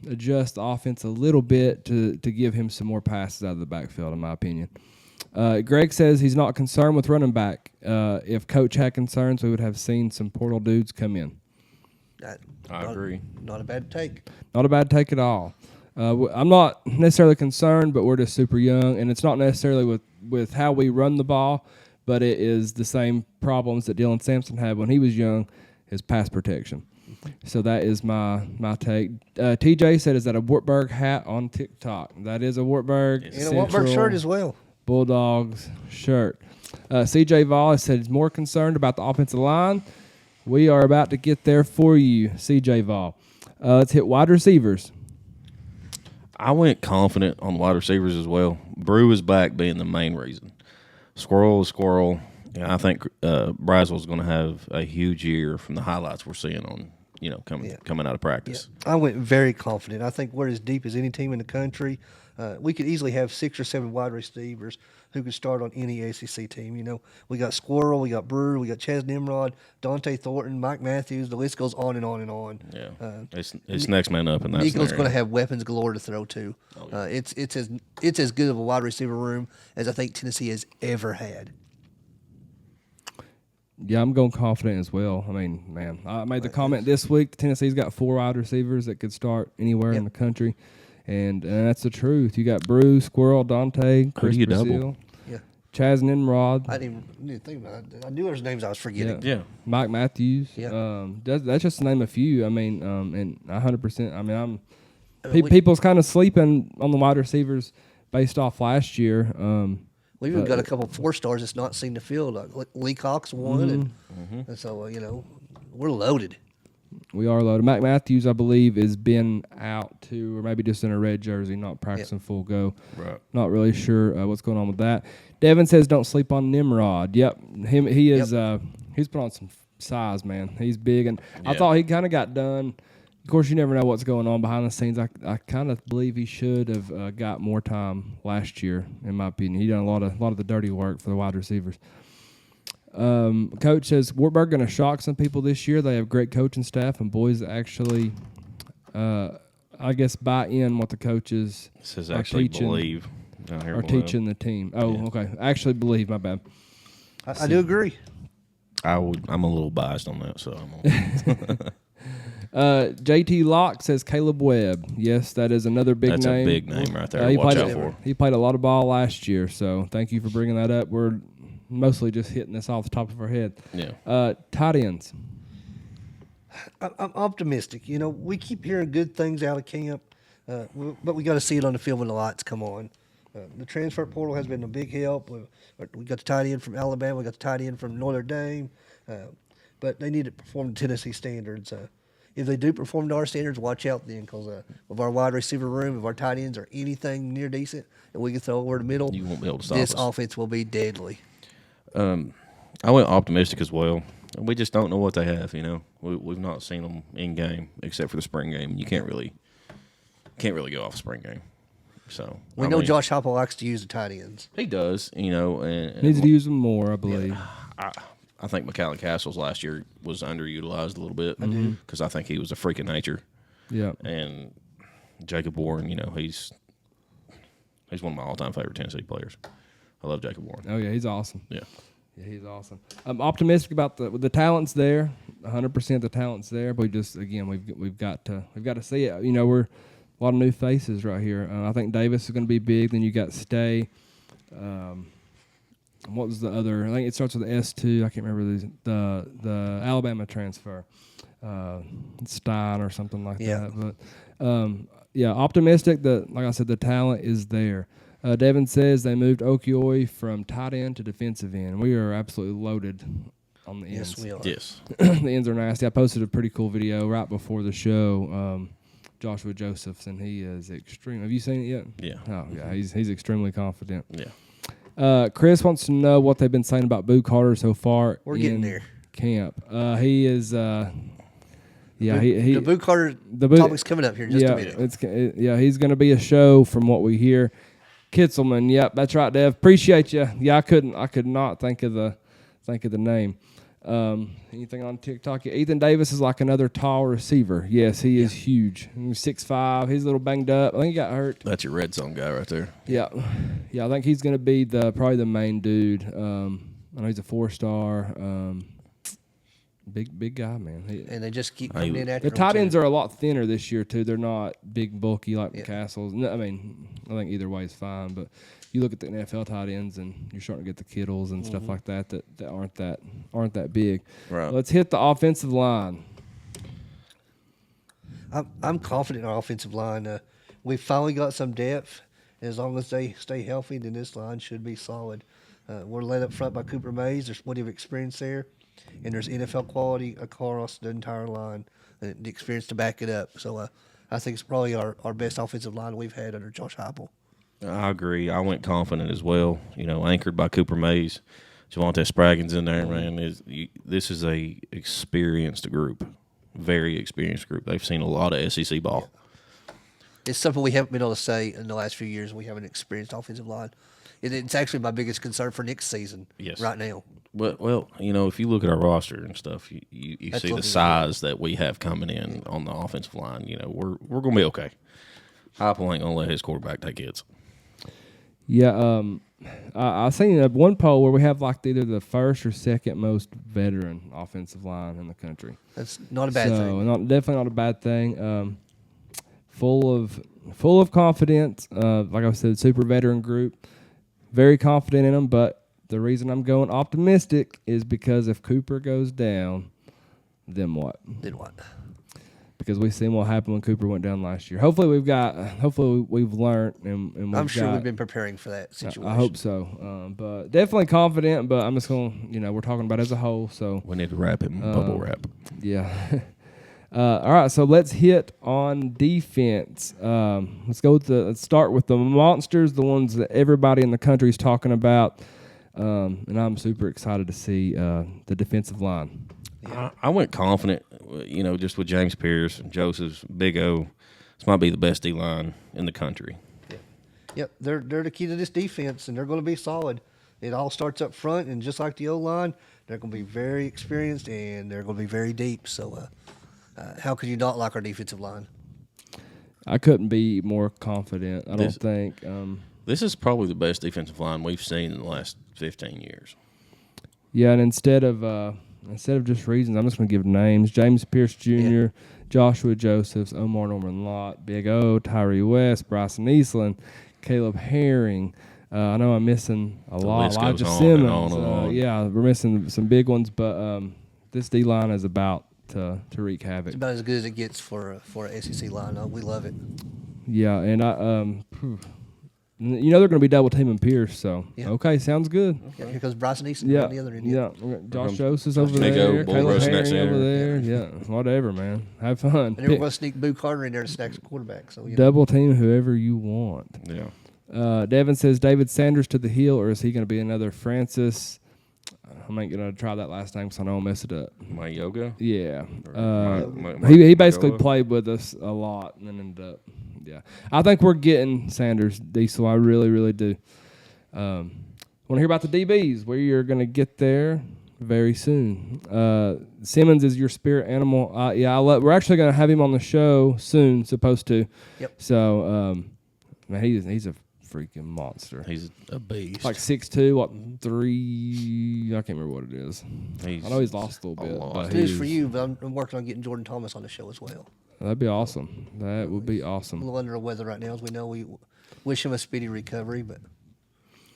adjust the offense a little bit to give him some more passes out of the backfield, in my opinion. Greg says he's not concerned with running back. If Coach had concerns, we would have seen some portal dudes come in. I agree. Not a bad take. Not a bad take at all. I'm not necessarily concerned, but we're just super young, and it's not necessarily with how we run the ball, but it is the same problems that Dylan Sampson had when he was young, his pass protection. So that is my take. TJ said, is that a Wartburg hat on TikTok? That is a Wartburg. And a Wartburg shirt as well. Bulldogs shirt. CJ Vol said he's more concerned about the offensive line. We are about to get there for you, CJ Vol. Let's hit wide receivers. I went confident on wide receivers as well. Brew is back being the main reason. Squirrel is Squirrel. Yeah, I think Braswell's going to have a huge year from the highlights we're seeing on, coming out of practice. Yeah. I went very confident. I think we're as deep as any team in the country. We could easily have 6 or 7 wide receivers who could start on any ACC team. We got Squirrel, we got Brewer, we got Chaz Nimrod, Dante Thornton, Mike Matthews. The list goes on and on and on. Yeah, it's next man up in that Nico's scenario. going to have weapons galore to throw to. Oh, yeah. It's as good of a wide receiver room as I think Tennessee has ever had. Yeah, I'm going confident as well. I mean, man, I made the comment this week. Tennessee's got 4 wide receivers that could start anywhere in the country. And that's the truth. You got Bruce, Squirrel, Dante, Chris do you Brazil, double? Yeah. Chaz Nimrod. I didn't even think about it. I knew there's names I was forgetting. Yeah. Mike Matthews. Yeah. That's just to name a few. I mean, and 100%. I mean, people's kind of sleeping on the wide receivers based off last year. We've even got a couple 4-stars that's not seen the field. Like Lee Cox won, and so we're loaded. We are loaded. Mac Matthews, I believe, has been out too, or maybe just in a red jersey, not practicing full go. Right. Not really sure what's going on with that. Devin says, "Don't sleep on Nimrod." Yep, he is. He's put on some size, man. He's big, and I thought he kind of got done. Of course, you never know what's going on behind the scenes. I kind of believe he should have got more time last year, in my opinion. He done a lot of the dirty work for the wide receivers. Coach says Wartburg going to shock some people this year. They have great coaching staff and boys that actually, I guess, buy in what the coaches Says are actually teaching. believe. down here Are below. teaching the team. Oh, okay. Actually believe. My bad. I do agree. I'm a little biased on that, so I'm JT Locke says Caleb Webb. Yes, that is another big that's name. a big name right there. He Watch played out for. He played a lot of ball last year, so thank you for bringing that up. We're mostly just hitting this off the top of our head. Yeah. Tight ends. I'm optimistic. We keep hearing good things out of camp, but we got to see it on the field when the lights come on. The transfer portal has been a big help. We got the tight end from Alabama. We got the tight end from Notre Dame. But they need to perform to Tennessee standards. If they do perform to our standards, watch out then, because of our wide receiver room, if our tight ends are anything near decent and we can throw over the middle, You won't be able to stop this us. offense will be deadly. I went optimistic as well. We just don't know what they have. We've not seen them in game except for the spring game. You can't really go off a spring game. So We know Josh Heupel likes to use the tight ends. He does. And Needs to use them more, I believe. I think McAllen Castles last year was underutilized a little bit because I think he was a freak of nature. Yeah. And Jacob Warren, he's one of my all-time favorite Tennessee players. I love Jacob Warren. Oh yeah, he's awesome. Yeah. Yeah, he's awesome. I'm optimistic about the talent's there. 100% the talent's there, but we've got to see it. We're a lot of new faces right here. I think Davis is going to be big. Then you got Stay. What was the other? I think it starts with S2. I can't remember the Alabama transfer, Stein or something like that. But optimistic that, like I said, the talent is there. Devin says they moved Okioi from tight end to defensive end. We are absolutely loaded on the ends. Yes, we are. Yes. The ends are nasty. I posted a pretty cool video right before the show. Joshua Josephson, he is extreme. Have you seen it yet? Yeah. Oh yeah, he's extremely confident. Yeah. Chris wants to know what they've been saying about Boo Carter so far. We're getting there. Camp. He is. Yeah, he the Boo Carter Boo- topic's coming up here in just yeah, a minute. he's going to be a show from what we hear. Kitzelman, yep, that's right, Dev. Appreciate you. Yeah, I could not think of the name. Anything on TikTok? Ethan Davis is like another tall receiver. Yes, he is huge. He's 6'5". He's a little banged up. I think he got hurt. That's your red zone guy right there. Yeah. I think he's going to be probably the main dude. I know he's a 4-star. Big guy, man. And they just keep coming in after The tight him, ends too. are a lot thinner this year too. They're not big, bulky like the Castles. No, I mean, I think either way is fine. But you look at the NFL tight ends, and you're starting to get the Kittles and stuff like that aren't that big. Right. Let's hit the offensive line. I'm confident in our offensive line. We finally got some depth. As long as they stay healthy, then this line should be solid. We're led up front by Cooper Mays. There's plenty of experience there. And there's NFL quality across the entire line and the experience to back it up. So I think it's probably our best offensive line we've had under Josh Heupel. I agree. I went confident as well. Anchored by Cooper Mays, Javante Spraggins in there. Man, this is a experienced group, very experienced group. They've seen a lot of SEC ball. It's something we haven't been able to say in the last few years. We have an experienced offensive line. It's actually my biggest concern for next season. Yes. Right now. Well, if you look at our roster and stuff, you That's see the looking size that we have coming in on the offensive line. We're going to be okay. Heupel ain't going to let his quarterback take hits. Yeah, I seen one poll where we have like either the first or second most veteran offensive line in the country. That's not a bad thing. Definitely not a bad thing. Full of confidence. Like I said, super veteran group. Very confident in them, but the reason I'm going optimistic is because if Cooper goes down, then what? Then what? Because we've seen what happened when Cooper went down last year. Hopefully we've learned and I'm sure we've been preparing for that situation. I hope so. But definitely confident. But I'm just going. We're talking about it as a whole. So We need to wrap him, bubble wrap. yeah. All right, so let's hit on defense. Let's start with the monsters, the ones that everybody in the country is talking about, and I'm super excited to see the defensive line. I went confident, just with James Pierce and Joseph's Big O. This might be the best D-line in the country. Yep, they're the key to this defense, and they're going to be solid. It all starts up front, and just like the O-line, they're going to be very experienced, and they're going to be very deep. So how could you not like our defensive line? I couldn't be more confident. I don't think. This is probably the best defensive line we've seen in the last 15 years. Yeah, and instead of just reasons, I'm just going to give names: James Pierce Jr., Joshua Josephs, Omar Norman Lott, Big O, Tyree West, Bryson Eastland, Caleb Herring. I know I'm missing a lot. list Elijah goes on Simmons. and on and on. Yeah, we're missing some big ones, but this D line is about to wreak havoc. It's about as good as it gets for an SEC line. We love it. Yeah, and they're going to be double teaming Pierce. So okay, sounds good. Yeah, here comes Bryson Easton Yeah, on the other end. yeah. We got Josh Joseph's over Big O, there, Bull Caleb Rush next Herring over there. there. Yeah, whatever, man. Have fun. And then we're going to sneak Boo Carter in there to stack the quarterback. So Double team whoever you want. Yeah. Devin says David Sanders to the heel, or is he going to be another Francis? I'm not going to try that last name because I know I'll mess it up. My yoga? Yeah. My He basically Magoa? played with us a lot and then ended up. Yeah. I think we're getting Sanders, Diesel. I really, really do. Want to hear about the DBs? We're going to get there very soon. Simmons is your spirit animal. We're actually going to have him on the show soon, supposed to. Yep. So, man, he's a freaking monster. He's a beast. Like 6'2", 3? I can't remember what it is. I know he's lost a little bit. lot. But It's news he's- for you, but I'm working on getting Jordan Thomas on the show as well. That'd be awesome. That would be A awesome. little under the weather right now, as we know. We wish him a speedy recovery, but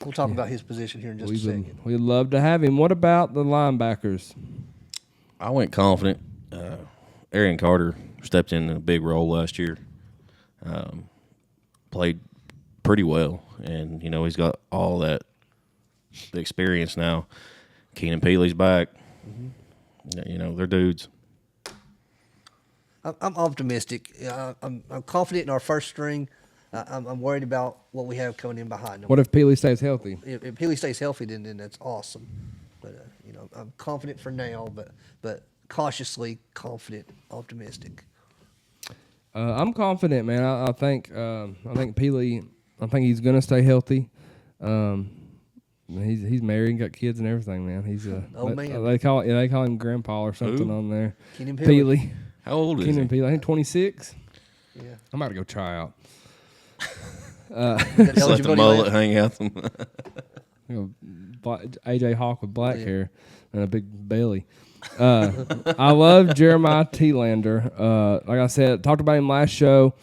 we'll talk about his position here in just a second. We'd love to have him. What about the linebackers? I went confident. Arian Carter stepped in a big role last year. Played pretty well, and he's got all that experience now. Keenan Peely's back. They're dudes. I'm optimistic. I'm confident in our first string. I'm worried about what we have coming in behind them. What if Peely stays healthy? If Healy stays healthy, then that's awesome. But I'm confident for now. But cautiously confident, optimistic. I'm confident, man. I think Peely. I think he's gonna stay healthy. He's married and got kids and everything, man. He's Old man. They call him Grandpa or something Who? on there. Keenan Peely. Peely. How old is he? Keenan Peely. I think 26. Yeah. I'm about to go try out. Got Just let the eligibility mullet left. hang out. You know, AJ Hawk with black hair and a big belly. I love Jeremiah Telander. Like I said, talked about him last show.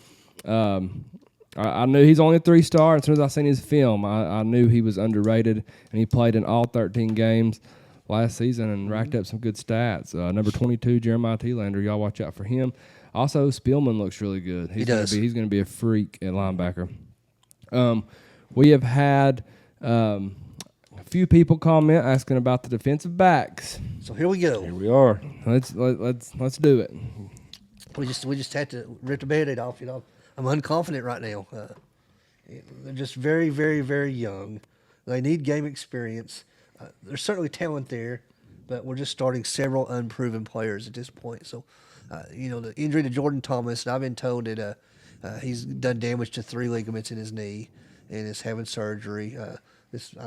I knew he's only a 3-star. As soon as I seen his film, I knew he was underrated, and he played in all 13 games last season and racked up some good stats. Number 22, Jeremiah Telander. Y'all watch out for him. Also, Spielman looks really good. He does. He's going to be a freak at linebacker. We have had a few people comment asking about the defensive backs. So here we go. Here we are. Let's do it. We just had to rip the Band-Aid off. You know, I'm unconfident right now. They're just very, very, very young. They need game experience. There's certainly talent there, but we're just starting several unproven players at this point. So, the injury to Jordan Thomas, and I've been told that he's done damage to 3 ligaments in his knee and is having surgery. I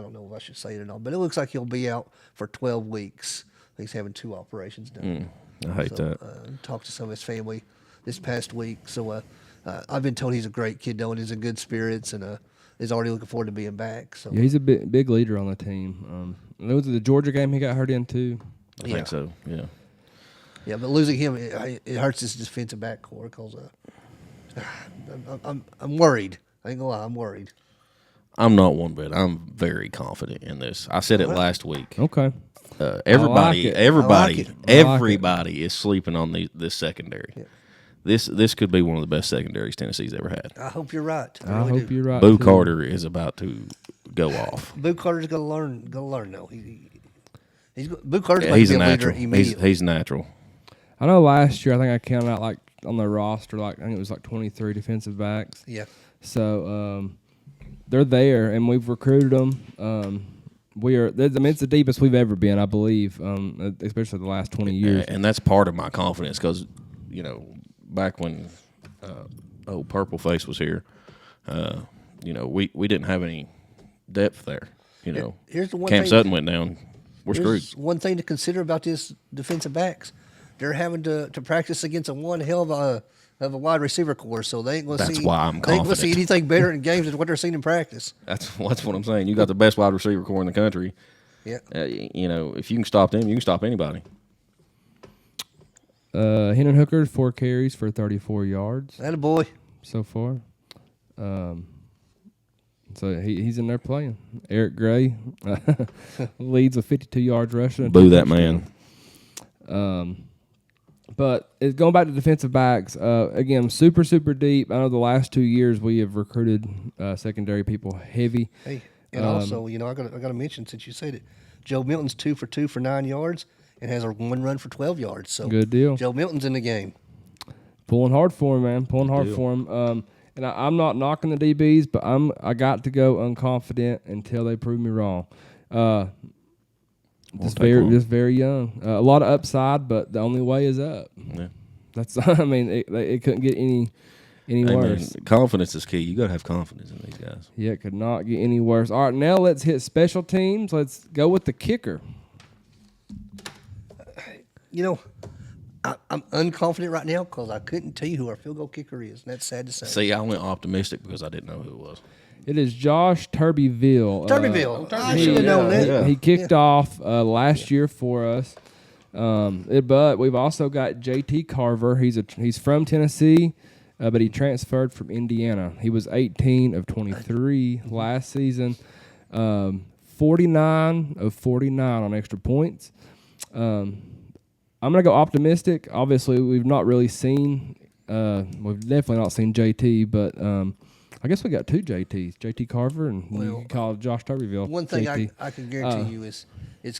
don't know if I should say it or not, but it looks like he'll be out for 12 weeks. He's having 2 operations done. I hate that. Talked to some of his family this past week. So I've been told he's a great kid, though, and he's in good spirits, and is already looking forward to being back. So Yeah, he's a big leader on the team. Was it the Georgia game he got hurt in too? I think so. Yeah. yeah, but losing him it hurts his defensive back core because I'm worried. I ain't gonna lie, I'm worried. I'm not one bit. I'm very confident in this. I said it last week. Okay. Everybody, it. everybody, I like it. everybody is sleeping on this secondary. Yeah. This could be one of the best secondaries Tennessee's ever had. I hope you're right. I really hope do. you're right. Boo too. Carter is about to go off. Boo Carter's gonna learn. Though Boo Carter's Yeah, going he's to a be a leader natural. immediately. He's natural. I know last year I think I counted out like on the roster I think it was like 23 defensive backs. Yeah. So they're there and we've recruited them. It's the deepest we've ever been, I believe, especially the last 20 years. And that's part of my confidence because, back when Purple Face was here, we didn't have any depth there. Here's the one Cam thing- Sutton went down. We're screwed. Here's one thing to consider about this defensive backs. They're having to practice against one hell of a wide receiver core, so they ain't going to see. That's why I'm They ain't going to see confident. anything better in games than what they're seeing in practice. That's what I'm saying. You got the best wide receiver core in the country. Yeah. If you can stop them, you can stop anybody. Hendon Hooker, 4 carries for 34 yards That a boy. so far. So he's in there playing. Eric Gray leads with 52 yards rushing. and Boo 2 that touchdowns. man. But it's going back to defensive backs. Again, super, super deep. I know the last 2 years we have recruited secondary people heavy. Hey, and also, I got to mention since you said it, Joe Milton's 2 for 2 for 9 yards and has a 1 run for 12 yards. So Good deal. Joe Milton's in the game. Pulling hard for him, man. Pulling hard for him. And I'm not knocking the DBs, but I got to go unconfident until they prove me wrong. Just very young. A lot of upside, but the only way is up. Yeah. That's it couldn't get any Hey, worse. man, confidence is key. You got to have confidence in these guys. Yeah, it could not get any worse. All right, now let's hit special teams. Let's go with the kicker. I'm unconfident right now because I couldn't tell you who our field goal kicker is, and that's sad to say. See, I went optimistic because I didn't know who it was. It is Josh Turbyville. Turbyville. I should have known that. He kicked off last year for us. But we've also got JT Carver. He's from Tennessee, but he transferred from Indiana. He was 18 of 23 last season, 49 of 49 on extra points. I'm going to go optimistic. Obviously, we've not really seen we've definitely not seen JT, but I guess we got 2 JTs, JT Carver and we call Josh Turbyville. One thing JT. I can guarantee you is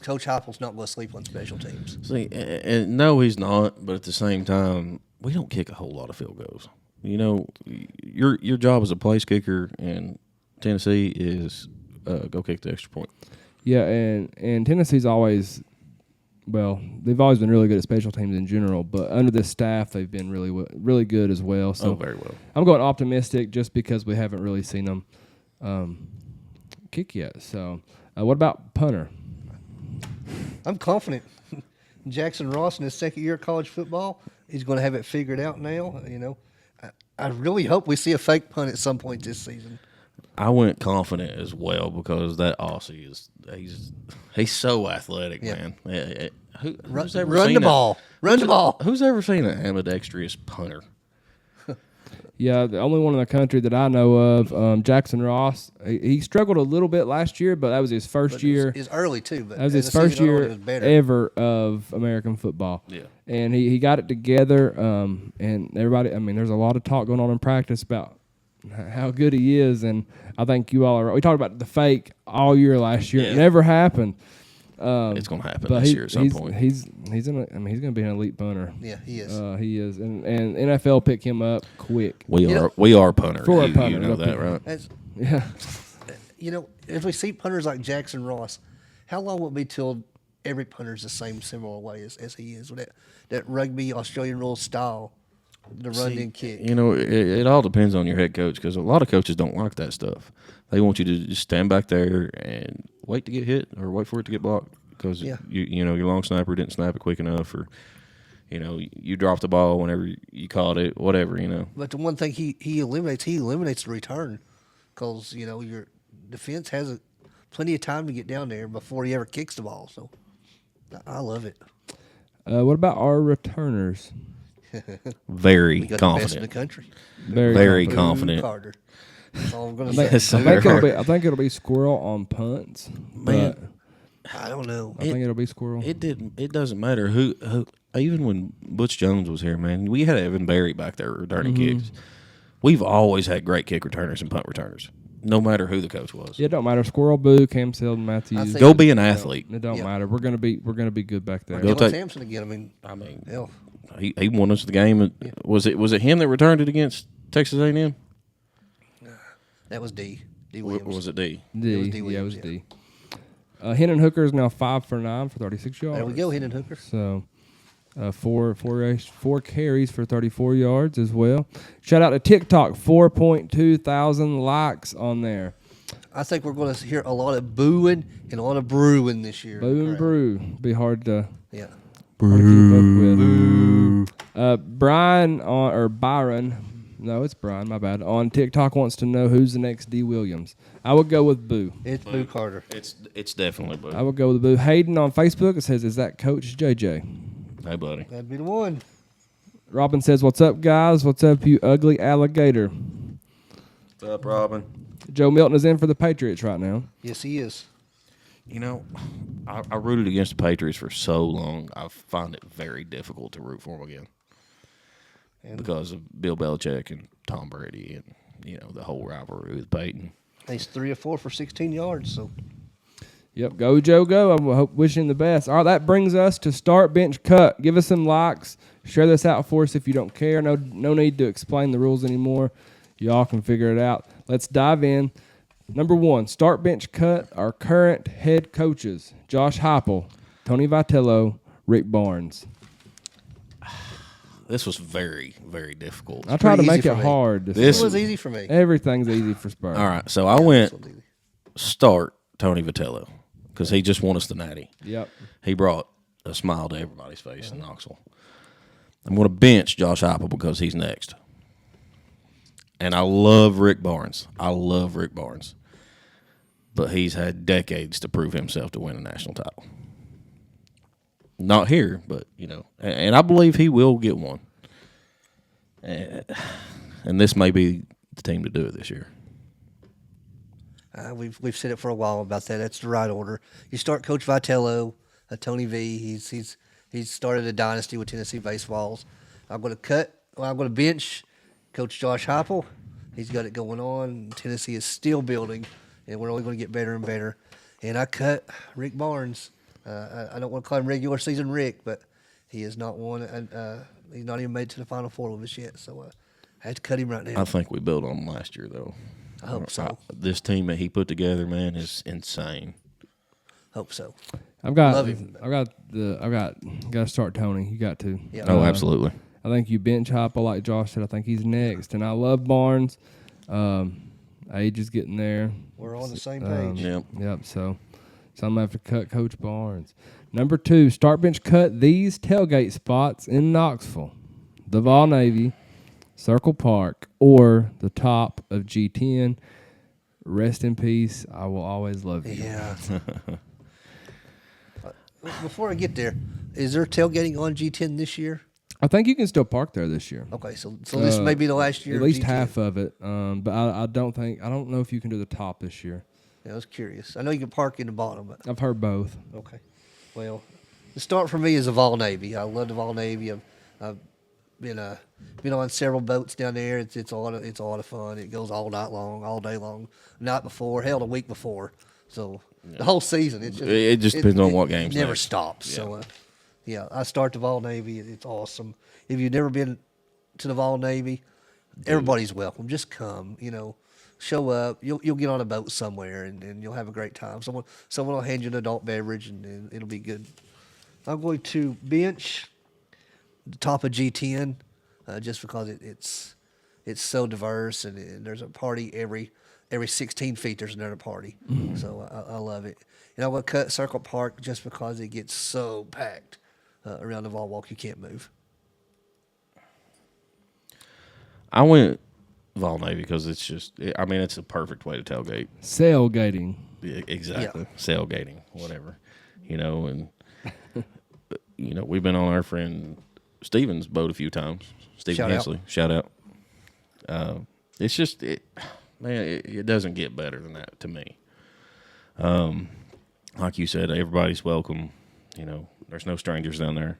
Coach Heupel's not going to sleep on special teams. See, and no, he's not. But at the same time, we don't kick a whole lot of field goals. Your job as a place kicker in Tennessee is go kick the extra point. Yeah, and Tennessee's always well, they've always been really good at special teams in general, but under this staff, they've been really good as well. So very well. I'm going optimistic just because we haven't really seen them kick yet. So what about punter? I'm confident. Jackson Ross in his second year of college football, he's going to have it figured out now. You know, I really hope we see a fake punt at some point this season. I went confident as well because that Aussie he's so athletic, Yeah. man. Run Who's ever the seen ball. Run the ball. Who's ever seen an ambidextrous punter? Yeah, the only one in the country that I know of, Jackson Ross. He struggled a little bit last year, but that was his first year. It's early too, but That was as his the first season went on, year it was better. ever of American football. Yeah. And he got it together, and everybody, I mean, there's a lot of talk going on in practice about how good he is, and I think you all are. We talked about the fake all year last year. Yeah. It never happened. It's going to happen But this year at some point. he's he's going to be an elite punter. Yeah, he is. He is, and NFL pick him up quick. We Yeah. are punters. For a You punter, know they'll that, pick- right? That's, Yeah. you know, if we see punters like Jackson Ross, how long will it be till every punter's the same similar way as he is with that rugby Australian rule style, the run and kick? You know, it all depends on your head coach because a lot of coaches don't like that stuff. They want you to just stand back there and wait to get hit or wait for it to get blocked because Yeah. you know your long snapper didn't snap it quick enough, or you know you dropped the ball whenever you caught it, whatever. You know, But the one thing he eliminates the return, because you know your defense has plenty of time to get down there before he ever kicks the ball. So I love it. What about our returners? very We got the best in the confident, country. very Boo confident. Carter. That's all I'm gonna I think, say. Yes, I think it'll be Squirrel on punts. Man. but I don't know. I think it'll be Squirrel. It doesn't matter who. Even when Butch Jones was here, man, we had Evan Berry back there returning kicks. We've always had great kick returners and punt returners, no matter who the coach was. Yeah, it don't matter. Squirrel, Boo, Cam Seldon, Matthews. think- Go be an athlete. It don't Yeah. matter. We're gonna be good back there. Go Dylan take- Sampson again. I mean, Hell, he won us the game. Was it him that returned it against Texas A&M? that was D. D. Or Williams. was it D? D. It was D. Yeah, it was Williams, D. Hendon Hooker is now 5 for 9 for 36 yards. There we go, Hendon Hooker. So, four carries for 34 yards as well. Shout out to TikTok, 4.2 thousand likes on there. I think we're going to hear a lot of booing and a lot of brewing this year. Boo and Correct. brew. Be hard to Yeah. keep up with. Byron. No, it's Brian. My bad. On TikTok wants to know who's the next D. Williams. I would go with Boo. It's Boo Carter. It's definitely Boo. I would go with Boo. Hayden on Facebook, it says, is that Coach JJ? Hey, buddy. That'd be the one. Robin says, what's up, guys? What's up, you ugly alligator? What's up, Robin? Joe Milton is in for the Patriots right now. Yes, he is. You know, I rooted against the Patriots for so long. I find it very difficult to root for them again because of Bill Belichick and Tom Brady and, you know, the whole rivalry with Peyton. He's 3 or 4 for 16 yards. So Yep, go Joe, go. I wish him the best. All right, that brings us to start, bench, cut. Give us some likes. Share this out for us if you don't care. No need to explain the rules anymore. Y'all can figure it out. Let's dive in. Number 1, start, bench, cut. Our current head coaches: Josh Heupel, Tony Vitello, Rick Barnes. This was very, very difficult. I tried to pretty make easy it for me. hard. This- it was easy for me. Everything's easy for Spurs. All right, so I went start Tony Vitello because he just won us the natty. Yep. He brought a smile to everybody's face in Knoxville. I'm going to bench Josh Heupel because he's next. And I love Rick Barnes. But he's had decades to prove himself to win a national title. Not here, but, you know, and I believe he will get one. And this may be the team to do it this year. We've said it for a while about that. That's the right order. You start Coach Vitello, Tony V. He's started a dynasty with Tennessee Baseballs. I'm going to bench Coach Josh Heupel. He's got it going on. Tennessee is still building, and we're only going to get better and better. And I cut Rick Barnes. I don't want to call him regular season Rick, but he has not won. He's not even made it to the Final Four with us yet. So I had to cut him right now. I think we built on him last year, though. I hope so. This team that he put together, man, is insane. Hope so. I've got Love him. got to start Tony. You got to. Yeah. Oh, absolutely. I think you bench Heupel like Josh said. I think he's next, and I love Barnes. Age is getting there. We're on the same page. Yep. Yep. So I'm gonna have to cut Coach Barnes. Number 2, start bench cut these tailgate spots in Knoxville, the Vol Navy, Circle Park, or the top of G10. Rest in peace. I will always love you. Yeah. Before I get there, is there tailgating on G10 this year? I think you can still park there this year. Okay, so this may be the last year. At of least G10. half of it. But I don't know if you can do the top this year. Yeah, I was curious. I know you can park in the bottom, but I've heard both. okay. Well, the start for me is the Vol Navy. I love the Vol Navy. I've been on several boats down there. It's a lot of fun. It goes all night long, all day long. Night before, hell, the week before. So the whole season. It just depends on what game's never next. stops. Yeah. So yeah, I start the Vol Navy. It's awesome. If you've never been to the Vol Navy, everybody's welcome. Just come. Show up. You'll get on a boat somewhere and you'll have a great time. Someone will hand you an adult beverage and it'll be good. I'm going to bench the top of G10 just because it's so diverse and there's a party every 16 feet. There's another party, so I love it. And I'm going to cut Circle Park just because it gets so packed around the Vol Walk you can't move. I went Vol Navy because it's a perfect way to tailgate. Sailgating. Yeah, exactly. Yeah. Sailgating, whatever. And we've been on our friend Steven's boat a few times. Stephen Shout out. Hensley, shout out. It's just it doesn't get better than that to me. Like you said, everybody's welcome. There's no strangers down there.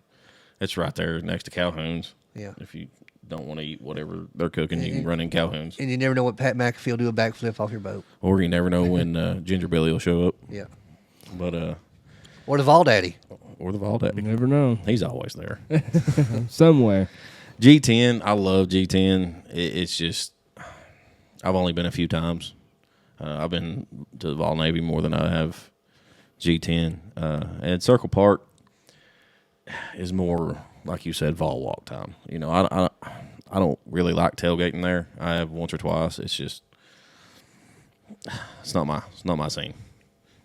It's right there next to Calhoun's. Yeah. If you don't want to eat whatever they're cooking, you can run in Calhoun's. And you never know when Pat McAfee will do a backflip off your boat. Or you never know when Ginger Billy will show up. Yeah. But Or the Vol Daddy. or the Vol Daddy. You never know. He's always there. Somewhere. G10, I love G10. It's just, I've only been a few times. I've been to the Vol Navy more than I have G10. And Circle Park is more, like you said, Vol Walk time. I don't really like tailgating there. I have once or twice. It's just, it's not my scene.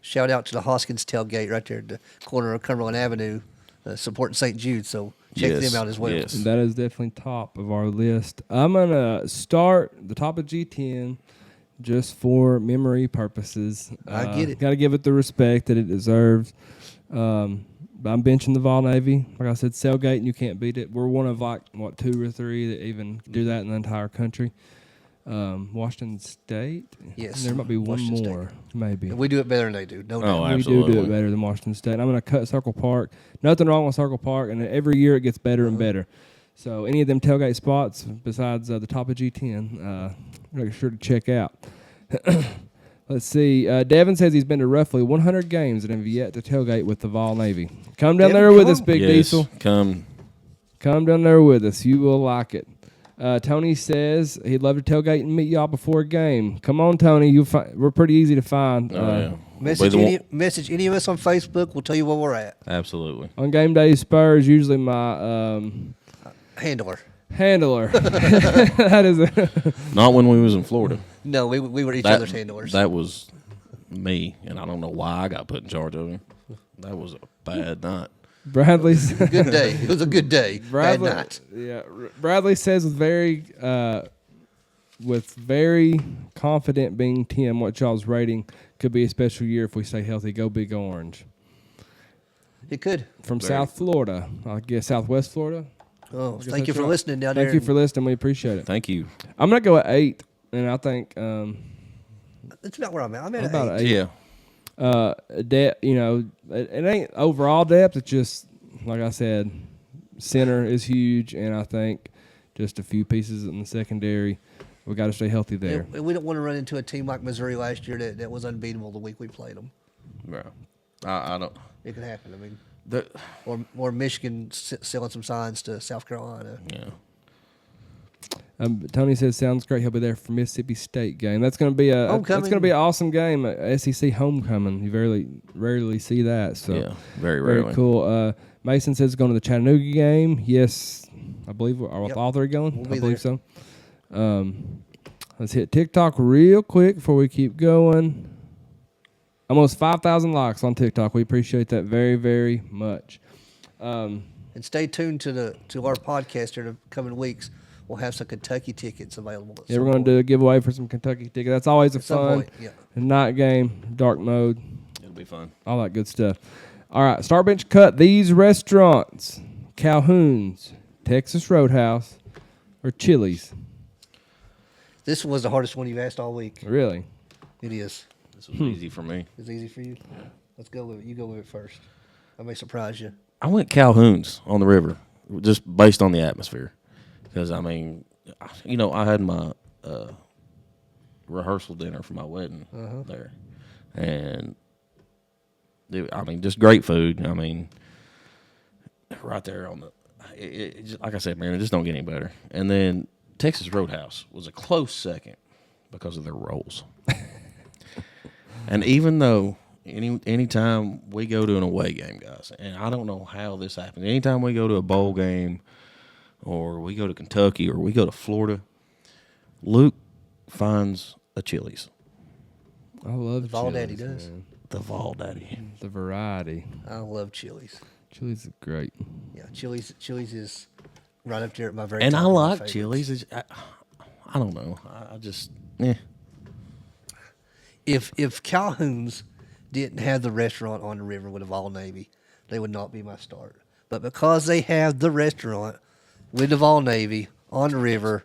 Shout out to the Hoskins tailgate right there at the corner of Cumberland Avenue, supporting St. Jude. So check Yes, them out as well. yes. That is definitely top of our list. I'm going to start the top of G10 just for memory purposes. I get it. Got to give it the respect that it deserves. But I'm benching the Vol Navy. Like I said, Sailgate, and you can't beat it. We're one of 2 or 3 that even do that in the entire country. Washington State? Yes, There might be one Washington more, maybe. And we do it better than they do. No doubt. Oh, We do absolutely. it better than Washington State. I'm going to cut Circle Park. Nothing wrong with Circle Park, and every year it gets better and better. So any of them tailgate spots besides the top of G10, make sure to check out. Let's see. Devin says he's been to roughly 100 games and have yet to tailgate with the Vol Navy. Come down Devin, there with come us, Big Yes, Diesel. come. Come down there with us. You will like it. Tony says he'd love to tailgate and meet y'all before a game. Come on, Tony. We're pretty easy to find. Oh, yeah. Message We'll be the message any of us on Facebook. We'll tell you where we're at. Absolutely. On game day, Spurs usually my Handler. handler. That is Not when we was in Florida. No, we were each other's handlers. That was me, and I don't know why I got put in charge of him. That was a bad night. Bradley's. Good day. It was a good day. Bradley, Bad night. Yeah, Bradley says with very confident being 10, what y'all's rating could be a special year if we stay healthy. Go Big Orange. It could. From South Florida, I guess Southwest Florida. Oh, guess thank you that's for right. listening down there. Thank you for listening. We appreciate it. Thank you. I'm gonna go at 8, and I think That's about where I'm at. I'm at about an 8. Yeah. Depth, it ain't overall depth. It's just like I said, center is huge, and I think just a few pieces in the secondary. We got to stay healthy there. And we don't want to run into a team like Missouri last year that was unbeatable the week we played them. Bro. I don't. It could happen. I mean, The, or Michigan selling some signs to South Carolina. yeah. Tony says sounds great. He'll be there for Mississippi State game. That's going to be a Homecoming. That's going to be an awesome game. SEC homecoming. You rarely see that. So Yeah, very very rarely. cool. Mason says going to the Chattanooga game. Yes, I believe Yep. all three going. We'll I be believe there. so. Let's hit TikTok real quick before we keep going. Almost 5,000 likes on TikTok. We appreciate that very, very much. And stay tuned to our podcast here the coming weeks. We'll have some Kentucky tickets available. Yeah, we're going to do a giveaway for some Kentucky tickets. That's always a At some fun point, yeah. night game, dark mode, It'll be fun. all that good stuff. All right, Star Bench cut these restaurants: Calhoun's, Texas Roadhouse, or Chili's. This was the hardest one you've asked all week. Really? It is. This was easy for me. It's easy for you. Let's go with it. You go with it first. I may surprise you. I went Calhoun's on the river, just based on the atmosphere. Because, I mean, I had my rehearsal dinner for my wedding there. And, just great food. I mean, right there on like I said, man, it just don't get any better. And then Texas Roadhouse was a close second because of their rolls. And even though anytime we go to an away game, guys, and I don't know how this happens, anytime we go to a bowl game or we go to Kentucky or we go to Florida, Luke finds a Chili's. I love Vol Chili's, Daddy does. man. The Vol Daddy. The variety. I love Chili's. Chili's is great. Yeah, Chili's is right up there at my very And top I of my like favorites. Chili's. I don't know. I just, eh. If Calhoun's didn't have the restaurant on the river with a Vol Navy, they would not be my start. But because they have the restaurant with the Vol Navy on the river,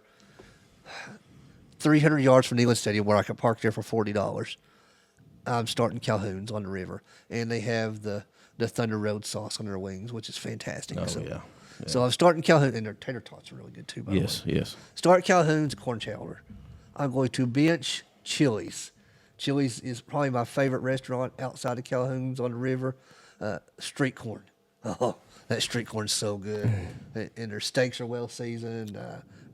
300 yards from Neyland Stadium, where I could park there for $40, I'm starting Calhoun's on the river. And they have the Thunder Road sauce on their wings, which is fantastic. Oh, so, yeah. So I'm starting Calhoun, and their tater tots are really good too, by the way. Yes. Start Calhoun's, corn chowder. I'm going to bench Chili's. Chili's is probably my favorite restaurant outside of Calhoun's on the river. Street corn. Oh, that street corn's so good. And their steaks are well seasoned.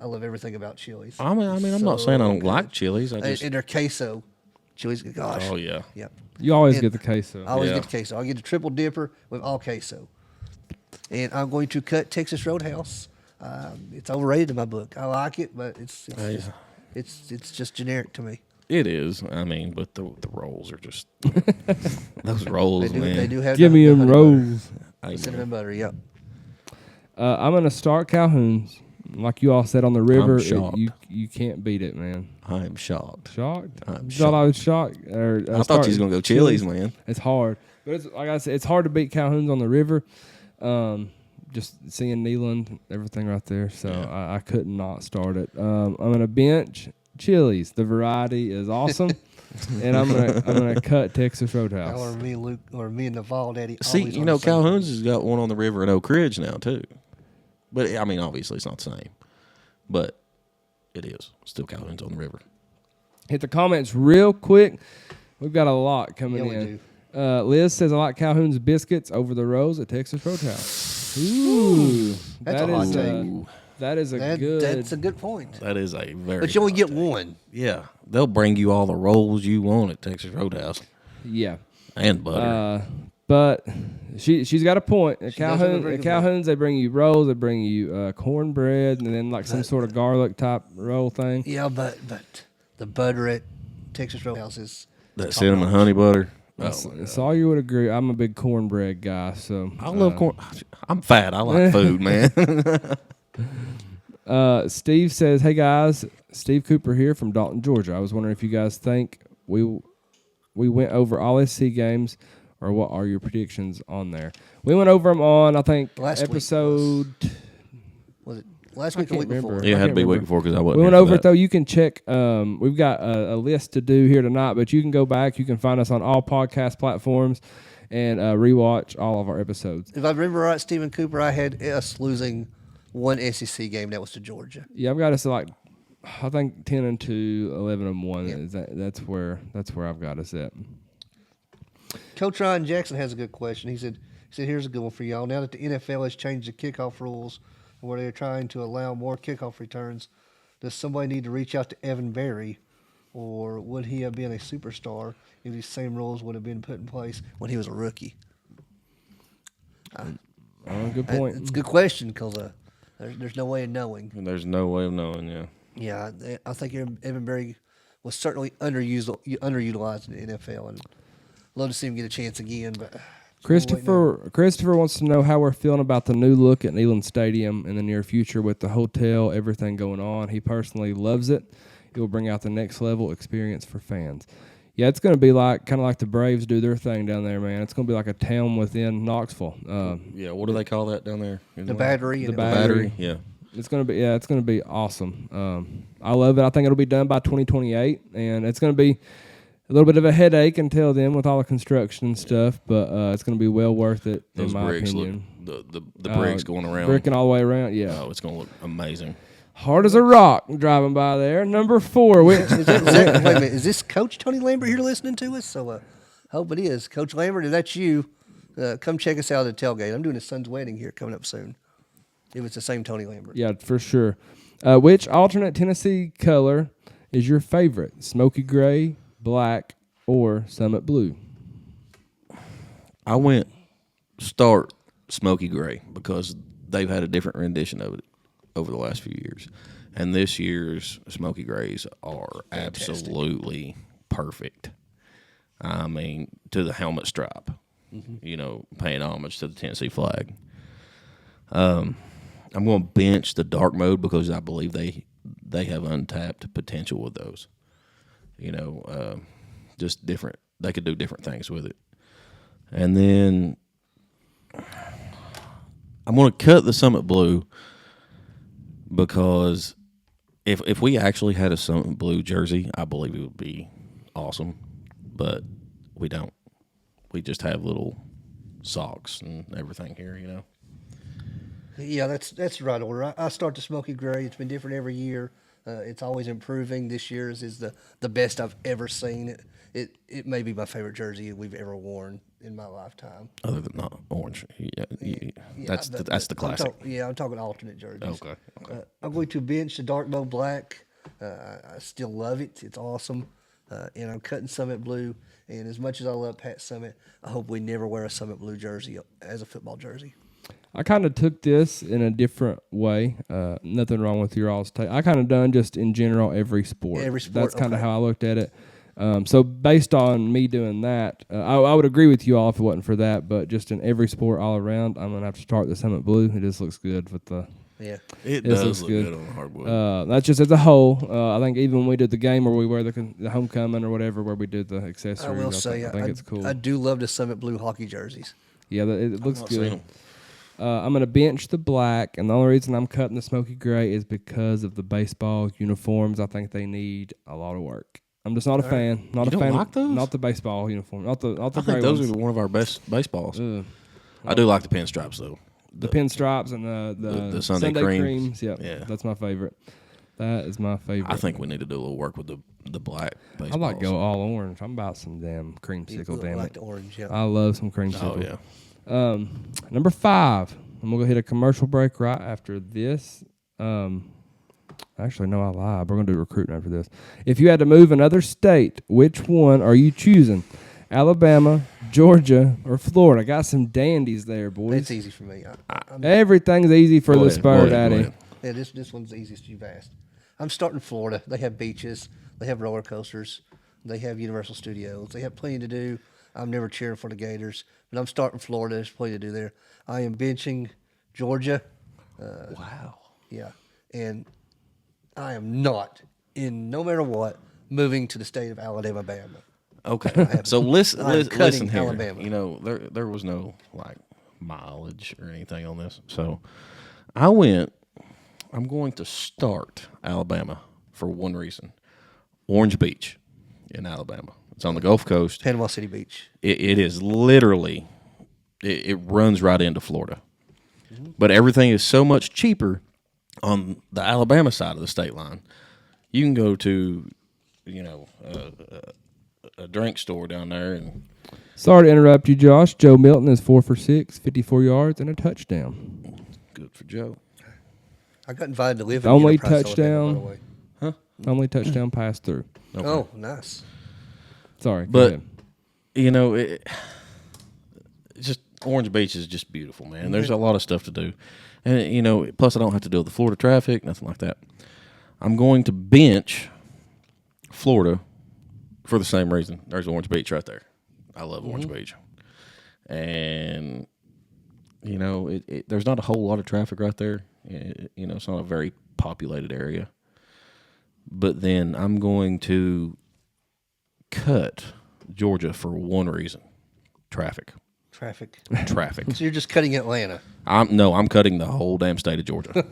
I love everything about Chili's. I'm not saying I don't like Chili's. I just, And their queso. Chili's, gosh. oh, yeah. Yep. You always And get the queso. I always Yeah. get the queso. I'll get the triple dipper with all queso. And I'm going to cut Texas Roadhouse. It's overrated in my book. I like it, but it's just generic to me. It is. But the rolls are just, those rolls, man. They do have Give the me them honey butter. rolls. Hey, Cinnamon butter, yep. I'm going to start Calhoun's. Like you all said on the river, shocked. you can't beat it, man. I am shocked. Shocked? I'm You thought I was shocked? Or, I thought you was going to go Chili's, man. It's hard. But it's, like I said, it's hard to beat Calhoun's on the river. Just seeing Neyland, everything right there. So Yeah. I could not start it. I'm going to bench Chili's. The variety is awesome. And I'm gonna cut Texas Roadhouse. Or me, Luke, or me and the Vol Daddy. See, always on the same Calhoun's has got one on the river in Oak Ridge now, too. But, obviously it's not the same. But it is. Still Calhoun's on the river. Hit the comments real quick. We've got a lot coming Yeah, we in. Liz says, I like Calhoun's biscuits over the rolls at Texas Roadhouse. Ooh. That's a hot take. That is a That's good. a good point. That is a very But you only hot get take. one. Yeah. They'll bring you all the rolls you want at Texas Roadhouse. Yeah. And butter. But she's got a point. At does have a very At good Calhoun's, they bring you rolls, they bring you cornbread, and then like some sort of garlic type roll thing. Yeah, but the butter at Texas Roadhouse is that cinnamon honey butter. Oh, Sawyer would agree. I'm a big cornbread guy, so I love corn. I'm fat. I like food, man. Steve says, "Hey guys, Steve Cooper here from Dalton, Georgia. I was wondering if you guys think we went over all SC games, or what are your predictions on there? We went over them on, I think, Last week episode. was it last week or the week can't before? remember. Yeah, it had to can't be week remember. before because I wasn't. We went here for over it that. though. You can check. We've got a list to do here tonight, but you can go back. You can find us on all podcast platforms and rewatch all of our episodes. If I remember right, Stephen Cooper, I had us losing one SEC game. That was to Georgia. Yeah, I've got us at like, I think 10-2, 11-1. Yeah. That's where I've got us at. Coach Ryan Jackson has a good question. He said, here's a good one for y'all. Now that the NFL has changed the kickoff rules, where they're trying to allow more kickoff returns does somebody need to reach out to Evan Berry, or would he have been a superstar if these same rules would have been put in place when he was a rookie? Good point. It's a good question because there's no way of knowing. And there's no way of knowing. Yeah. Yeah, I think Evan Berry was certainly underutilized in the NFL, and love to see him get a chance again. But Christopher wants to know how we're feeling about the new look at Neyland Stadium in the near future with the hotel, everything going on. He personally loves it. It will bring out the next level experience for fans. Yeah, it's going to be kind of like the Braves do their thing down there, man. It's going to be like a town within Knoxville. Yeah. What do they call that down there? the Battery. The and Battery. Yeah. It's going to be awesome. I love it. I think it'll be done by 2028, and it's going to be a little bit of a headache until then with all the construction and stuff, but it's going to be well worth it, Those in my bricks opinion. look the bricks going around. Bricking all the way around, yeah. Oh, it's going to look amazing. Hard as a rock driving by there. Number 4, which wait a minute, is this Coach Tony Lambert here listening to us? So hope it is. Coach Lambert, if that's you, come check us out at the tailgate. I'm doing his son's wedding here coming up soon. If it's the same Tony Lambert. yeah, for sure. Which alternate Tennessee color is your favorite? Smoky gray, black, or Summit blue? I went start smoky gray because they've had a different rendition of it over the last few years. And this year's smoky grays are absolutely perfect. I mean, to the helmet stripe, paying homage to the Tennessee flag. I'm going to bench the dark mode because I believe they have untapped potential with those. Just different. They could do different things with it. And then I'm going to cut the Summit blue because if we actually had a Summit blue jersey, I believe it would be awesome. But we don't. We just have little socks and everything here, Yeah, that's the right order. I start the smoky gray. It's been different every year. It's always improving. This year's is the best I've ever seen. It may be my favorite jersey we've ever worn in my lifetime. Other than not orange. Yeah, that's the classic. I'm talking alternate jerseys. Okay. I'm going to bench the dark mode black. I still love it. It's awesome. And I'm cutting Summit blue. And as much as I love Pat Summitt, I hope we never wear a Summit blue jersey as a football jersey. I kind of took this in a different way. Nothing wrong with your all's take. I kind of done just in general every sport. Every sport, That's kind of okay. how I looked at it. So based on me doing that, I would agree with you all if it wasn't for that. But just in every sport all around, I'm gonna have to start the Summit blue. It just looks good with the. Yeah. It This does looks look good. good on the hardwood. That's just as a whole. I think even when we did the game where we wear the homecoming or whatever, where we did the accessories, I will say, I think it's cool. I do love the Summit blue hockey jerseys. Yeah, it looks not seen good. 'em. I'm going to bench the black, and the only reason I'm cutting the smoky gray is because of the baseball uniforms. I think they need a lot of work. I'm just not a fan. Not You a don't fan. like those? Not the baseball uniform. Not the I gray think those ones. are one of our best baseballs. Ugh. I do like the pinstripes though. The pinstripes and the Sunday creams. Yep, Yeah. that's my favorite. That is my favorite. I think we need to do a little work with the black baseballs. I like go all orange. I'm about some damn You creamsicle. look Damn like it. the orange, yeah. I love some creamsicle. Oh yeah. Number 5. I'm gonna go hit a commercial break right after this. Actually, no, I lied. We're gonna do recruiting after this. If you had to move another state, which one are you choosing? Alabama, Georgia, or Florida? I got some dandies there, boys. It's easy for me. Everything's easy for Go the ahead, Spur go Daddy. ahead. Yeah, this one's the easiest you've asked. I'm starting Florida. They have beaches. They have roller coasters. They have Universal Studios. They have plenty to do. I'm never cheering for the Gators, but I'm starting Florida. There's plenty to do there. I am benching Georgia. Wow. Yeah, and I am not, no matter what, moving to the state of Alabama. Okay. So listen I'm cutting listen here. Alabama. There was no like mileage or anything on this. So I'm going to start Alabama for one reason. Orange Beach in Alabama. It's on the Gulf Coast. Panama City Beach. It is literally, it runs right into Florida. But everything is so much cheaper on the Alabama side of the state line. You can go to, a drink store down there and Sorry to interrupt you, Josh. Joe Milton is 4 for 6, 54 yards, and a touchdown. good for Joe. I got invited to live The in only Enterprise, Alabama, by touchdown the way. Only touchdown pass through. Okay. Oh, nice. Sorry. go But ahead. you know, it's just Orange Beach is just beautiful, man. There's a lot of stuff to do, and you know, plus I don't have to deal with the Florida traffic, nothing like that. I'm going to bench Florida for the same reason. There's Orange Beach right there. I love Orange Beach, and you know, there's not a whole lot of traffic right there. You know, it's not a very populated area. But then I'm going to cut Georgia for one reason: traffic. Traffic. Traffic. So you're just cutting Atlanta. I'm cutting the whole damn state of Georgia.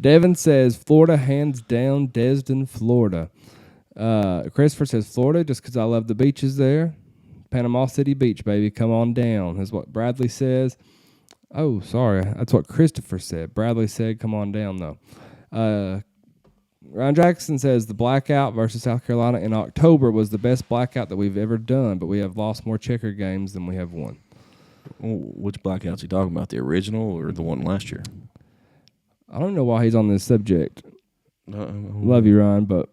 Devin says Florida, hands down. Desden, Florida. Christopher says Florida just because I love the beaches there. Panama City Beach, baby. Come on down, is what Bradley says. Oh, sorry. That's what Christopher said. Bradley said, come on down, though. Ryan Jackson says the blackout versus South Carolina in October was the best blackout that we've ever done, but we have lost more checker games than we have won. Which blackout's he talking about? The original or the one last year? I don't know why he's on this subject. Love you, Ryan, but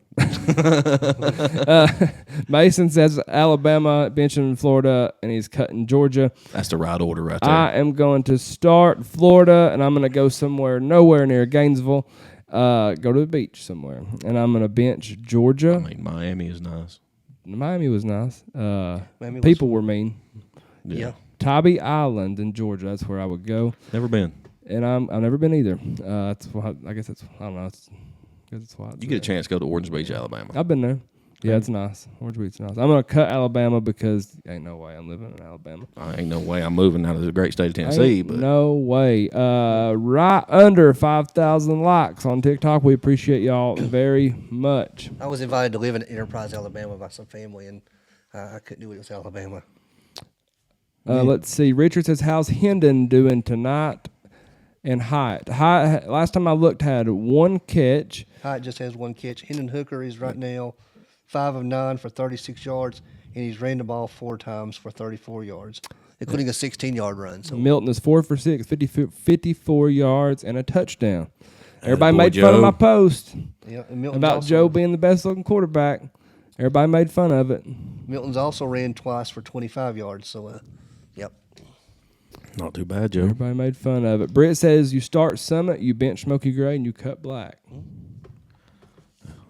Mason says Alabama, benching Florida, and he's cutting Georgia. That's the right order right there. I am going to start Florida, and I'm going to go somewhere nowhere near Gainesville. Go to the beach somewhere, and I'm going to bench Georgia. I mean, Miami is nice. Miami was nice. Miami was People were mean. Yeah. Tybee Island in Georgia. That's where I would go, Never been. and I've never been either. That's why I guess that's I don't know. It's why You get a chance to go to Orange Beach, Alabama. I've been there. Yeah, it's nice. Orange Beach's nice. I'm gonna cut Alabama because ain't no way I'm living in Alabama. Ain't no way I'm moving out of the great state of Tennessee. Ain't But no way. Right under 5,000 likes on TikTok. We appreciate y'all very much. I was invited to live in Enterprise, Alabama by some family, and I couldn't do it. It was Alabama. Let's see. Richard says, "How's Hendon doing tonight?" And Hyatt. Hyatt, last time I looked, had one catch. Hyatt just has one catch. Hendon Hooker is right now 5 of 9 for 36 yards, and he's ran the ball 4 times for 34 yards, including a 16-yard run. So Milton is 4 for 6, 54 yards, and a touchdown. Everybody boy, made fun of Joe. my post yeah, and Milton's about also, Joe being the best-looking quarterback. Everybody made fun of it. Milton's also ran twice for 25 yards. So, yep. not too bad, Joe. Everybody made fun of it. Britt says, you start Summit, you bench Smokey Gray, and you cut Black.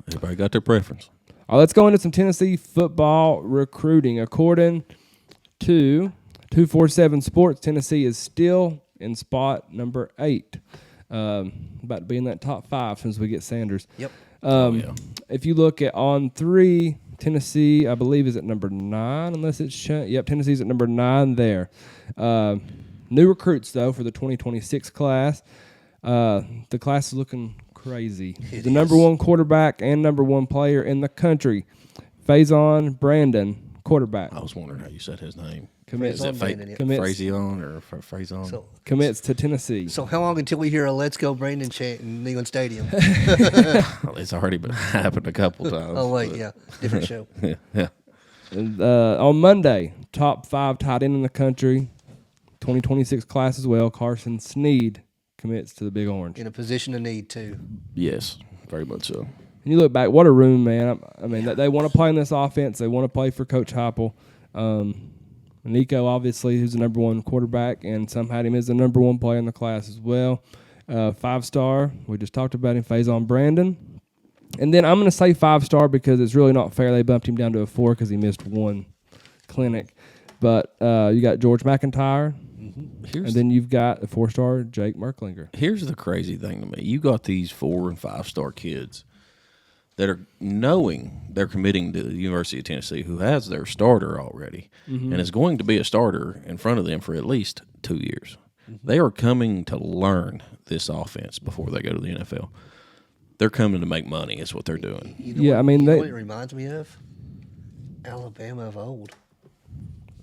Everybody got their preference. All right, let's go into some Tennessee football recruiting. According to 247 Sports, Tennessee is still in spot number 8. About to be in that top 5 since we get Sanders. Yep. Yeah. If you look at on 3, Tennessee, I believe, is at number 9, unless it's Yep, Tennessee's at number 9 there. New recruits, though, for the 2026 class. The class is looking crazy. It The number is. 1 quarterback and number 1 player in the country, Faison Brandon, quarterback, I was wondering how you said his name. commits, Is it Brandon, yeah. Commits. Phrasion or Phrason? So, commits to Tennessee. so how long until we hear a "Let's Go Brandon" chant in Neyland Stadium? It's already been happened a couple times. Oh wait, but- yeah, different show. yeah. On Monday, top 5 tight end in the country, 2026 class as well, Carson Sneed commits to the Big Orange. In a position of need too. Yes, very much so. And you look back, what a room, man. I mean, they want to play in this offense. They want to play for Coach Heupel. Nico, obviously, who's the number 1 quarterback, and some had him as the number 1 player in the class as well. 5-star, we just talked about him, Faison Brandon. And then I'm going to say 5-star because it's really not fair. They bumped him down to a 4 because he missed 1 clinic. But you got George McIntyre, and then you've got a 4-star Jake Merklinger. Here's the crazy thing to me. You got these 4- and 5-star kids that are knowing they're committing to the University of Tennessee, who has their starter already and is going to be a starter in front of them for at least 2 years. They are coming to learn this offense before they go to the NFL. They're coming to make money is what they're doing. You know Yeah, what, I mean, you know they- what it reminds me of? Alabama of old.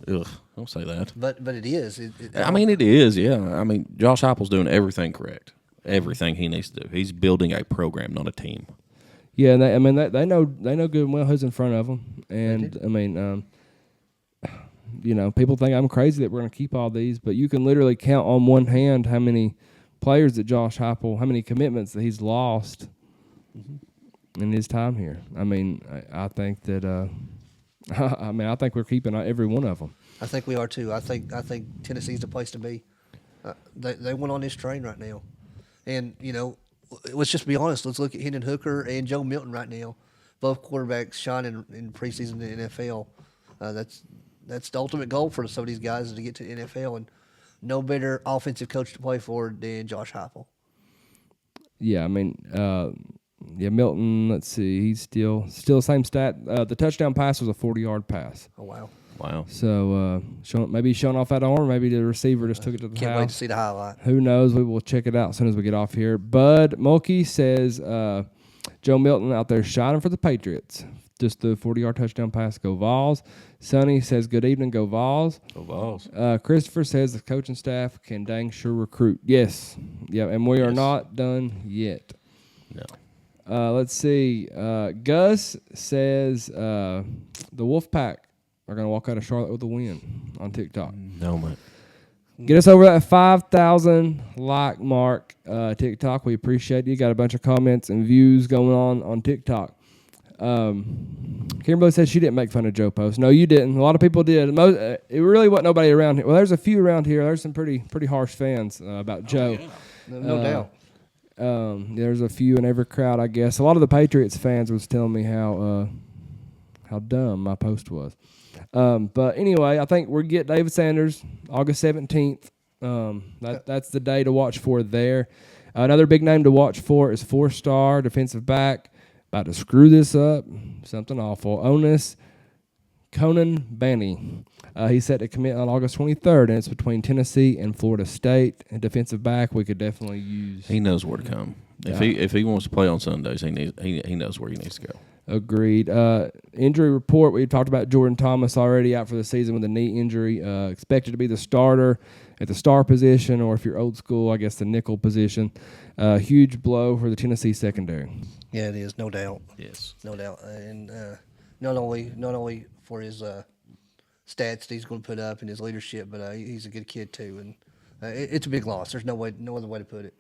Ugh, don't say that. But it is. I mean, it is, yeah. I mean, Josh Heupel's doing everything correct. Everything he needs to do. He's building a program, not a team. Yeah, and they know good and well who's in front of them, and I mean, people think I'm crazy that we're going to keep all these, but you can literally count on one hand how many players that Josh Heupel, how many commitments that he's lost in his time here. I mean, I think that. I think we're keeping every one of them. I think we are too. I think Tennessee's the place to be. They went on this train right now, and let's just be honest. Let's look at Hendon Hooker and Joe Milton right now, both quarterbacks shining in preseason in the NFL. That's the ultimate goal for some of these guys is to get to the NFL, and no better offensive coach to play for than Josh Heupel. Yeah, I mean, Milton. Let's see, he's still the same stat. The touchdown pass was a 40-yard pass. Oh wow! Wow. So maybe showing off that arm, maybe the receiver just took it to the Can't house. wait to see the highlight. Who knows? We will check it out as soon as we get off here. Bud Mulkey says Joe Milton out there shining for the Patriots. Just the 40-yard touchdown pass. Go Vols. Sonny says, good evening. Go Vols. Go Vols. Christopher says the coaching staff can dang sure recruit. Yes. Yeah, and we are not done yet. No. Let's see. Gus says the Wolfpack are going to walk out of Charlotte with a win on TikTok. No, man. Get us over that 5,000 like mark TikTok. We appreciate you. Got a bunch of comments and views going on TikTok. Kimberly said she didn't make fun of Joe Post. No, you didn't. A lot of people did. It really wasn't nobody around here. Well, there's a few around here. There's some pretty harsh fans about Joe. Yeah. No doubt. There's a few in every crowd, I guess. A lot of the Patriots fans was telling me how dumb my post was. But anyway, I think we're get David Sanders August 17th. That's the day to watch for there. Another big name to watch for is 4-star defensive back. About to screw this up. Something awful. Onus Conan Banny. He's set to commit on August 23rd, and it's between Tennessee and Florida State. And defensive back, we could definitely use. He knows where to come. Yeah. If he wants to play on Sundays, he knows where he needs to go. Agreed. Injury report. We talked about Jordan Thomas already out for the season with a knee injury. Expected to be the starter at the star position, or if you're old school, I guess the nickel position. Huge blow for the Tennessee secondary. Yeah, it is, no doubt. Yes. No doubt. And not only for his stats that he's going to put up and his leadership, but he's a good kid too. And it's a big loss. There's no other way to put it.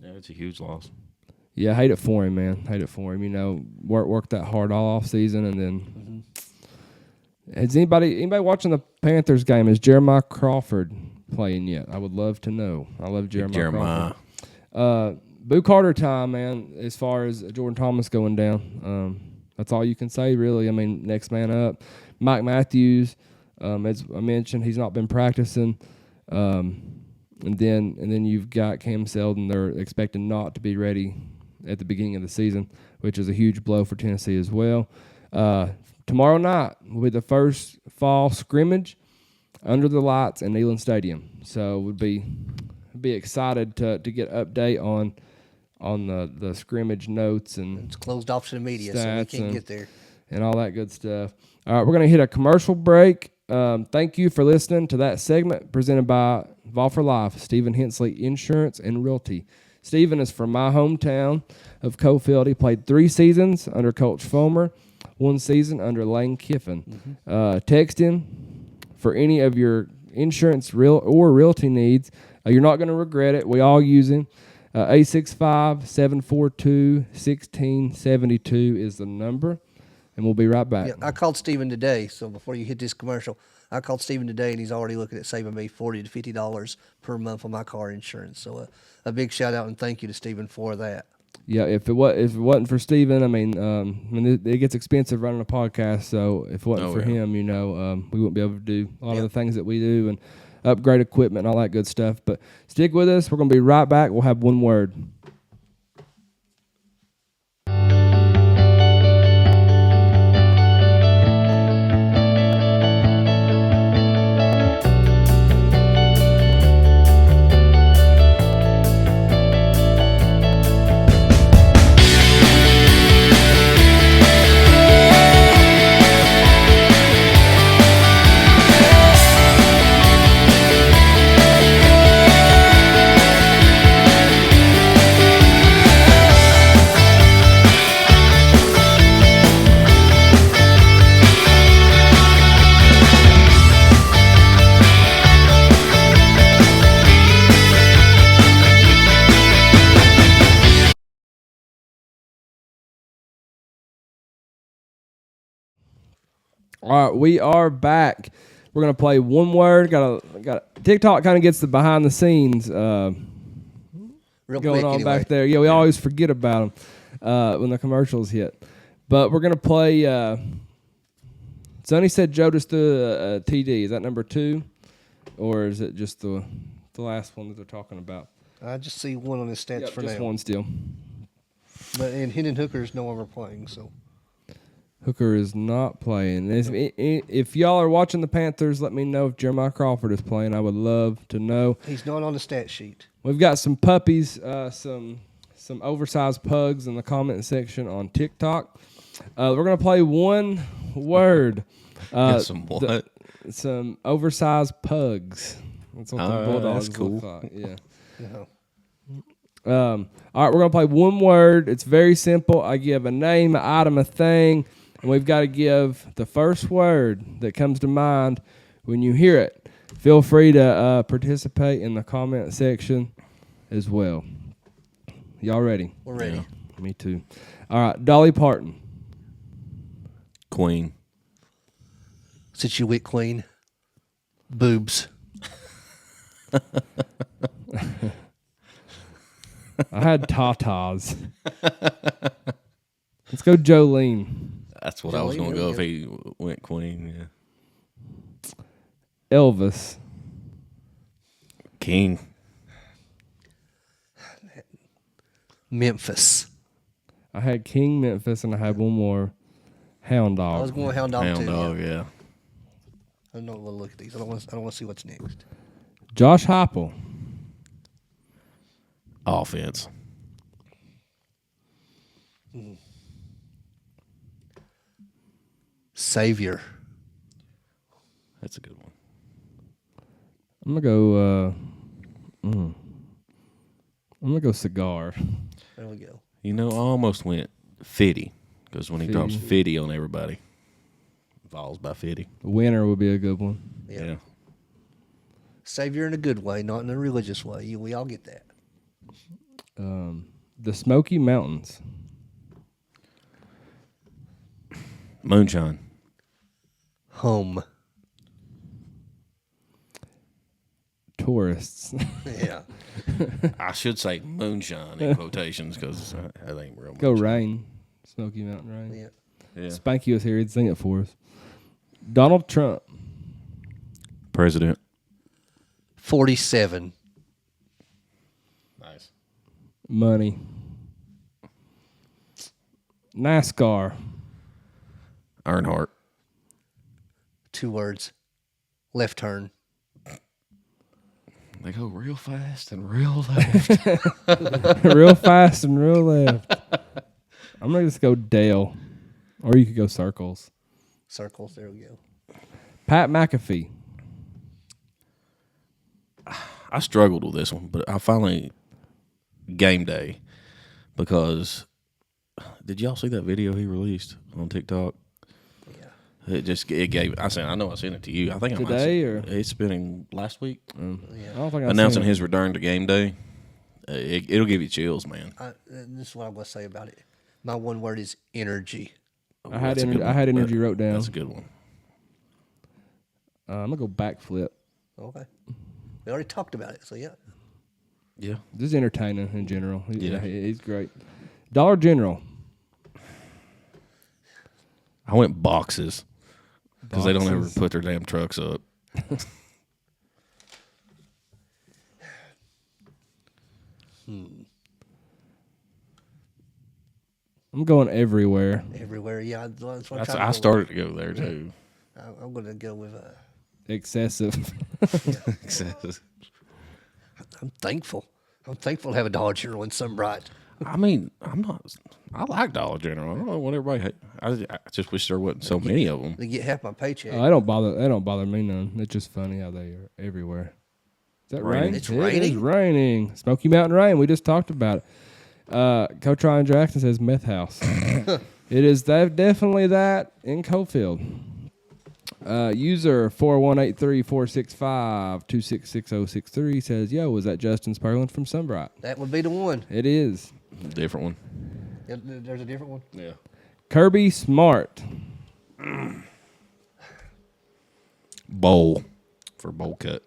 Yeah, it's a huge loss. Yeah, I hate it for him, man. Hate it for him. Work that hard all off season, and then has anybody watching the Panthers game? Is Jeremiah Crawford playing yet? I would love to know. I love Jeremiah. Crawford. Boo Carter time, man. As far as Jordan Thomas going down, that's all you can say, really. I mean, next man up. Mike Matthews, as I mentioned, he's not been practicing. And then you've got Cam Seldon. They're expecting not to be ready at the beginning of the season, which is a huge blow for Tennessee as well. Tomorrow night will be the first fall scrimmage under the lights in Neyland Stadium. So would be excited to get an update on the scrimmage notes and It's closed off to the media, so we can't get there. and all that good stuff. All right, we're going to hit a commercial break. Thank you for listening to that segment presented by Vol for Life, Stephen Hensley Insurance and Realty. Stephen is from my hometown of Cofield. He played 3 seasons under Coach Fulmer, 1 season under Lane Kiffin. Text him for any of your insurance or realty needs. You're not going to regret it. We all use him. 865-742-1672 is the number, and we'll be right back. Yeah, I called Stephen today, so before you hit this commercial, I called Stephen today, and he's already looking at saving me $40 to $50 per month on my car insurance. So a big shout out and thank you to Stephen for that. Yeah, if it wasn't for Stephen, I mean, it gets expensive running a podcast. So if it wasn't for him, we wouldn't be able to do a lot of the things that we do and upgrade equipment and all that good stuff. But stick with us. We're going to be right back. We'll have one word. All right, we are back. We're gonna play one word. Got TikTok kind of gets the behind the scenes Real going quick, on anyway. back there. Yeah, we always forget about them when the commercials hit. But we're gonna play. Sonny said Joe just threw a TD. Is that number 2, or is it just the last one that they're talking about? I just see one on his stats Yep, for just now. one still. And Hendon Hooker's no longer playing, so Hooker is not playing. If y'all are watching the Panthers, let me know if Jeremiah Crawford is playing. I would love to know. he's not on the stat sheet. We've got some puppies, some oversized pugs in the comment section on TikTok. We're gonna play one word. Some what? Some oversized pugs. That's what the All right, Bulldogs that's cool. look like. Yeah. No. All right, we're gonna play one word. It's very simple. I give a name, an item, a thing, and we've got to give the first word that comes to mind when you hear it. Feel free to participate in the comment section as well. Y'all ready? We're ready. Yeah. Me too. All right, Dolly Parton. Queen. Since you wit queen, boobs. I had Tatas. Let's go Jolene. That's what I was Jolene, going to there go we if he went Queen. Yeah. Elvis. King. Memphis. I had King Memphis, and I had one more. Hound I was Dog. going Hound Dog Hound too. Dog, Yeah. yeah. I don't know. We'll look at these. I don't want to see what's next. Josh Heupel. Offense. Savior. That's a good one. I'm gonna go. I'm gonna go cigar. There we go. You know, I almost went 50 because when he drops 50. 50 on everybody, falls by 50. Winner would be a good one. Yeah. Savior in a good way, not in a religious way. We all get that. The Smoky Mountains. Moonshine. Home. Tourists. Yeah. I should say moonshine in quotations because that ain't real. Go moonshine. Rain. Smoky Mountain Rain. Yeah. Yeah. Spanky was here. He'd sing it for us. Donald Trump. President. 47. Nice. Money. NASCAR. Earnhardt. 2 words. Left turn. They go real fast and real left. Real fast and real left. I'm going to just go Dale. Or you could go Circles. Circles. There we go. Pat McAfee. I struggled with this one, but I finally game day because did y'all see that video he released on TikTok? Yeah. It gave. I know I sent it to you. I think I might Today, have- or? it's been in last week I don't think I've announcing seen it. his return to game day. It'll give you chills, man. This is what I'm going to say about it. My one word is energy. I had That's a good energy, I one. had energy wrote down. That's a good one. I'm going to go backflip. Okay. We already talked about it, so yeah. Yeah. Just entertaining in general. Yeah. He's great. Dollar General. I went boxes because they don't ever Boxes. put their damn trucks up. I'm going everywhere. Everywhere. Yeah. That's what I started to go there too. I'm going to go with. Excessive. I'm thankful. I'm thankful to have a Dollar General in Sunbright. I mean, I'm not. I like Dollar General. I don't know what everybody. I just wish there wasn't so many of them. They get half my paycheck. They don't bother me none. It's just funny how they are everywhere. Is that Raining. rain? It's It is raining? raining. Smoky Mountain Rain. We just talked about it. Coach Ryan Jackson says Meth House. It is definitely that in Cofield. User 4183465266063 says, "Yo, is that Justin Sperling from Sunbright?" That would be the one. It is. Different one. There's a different one. Yeah. Kirby Smart. Bowl for bowl cut.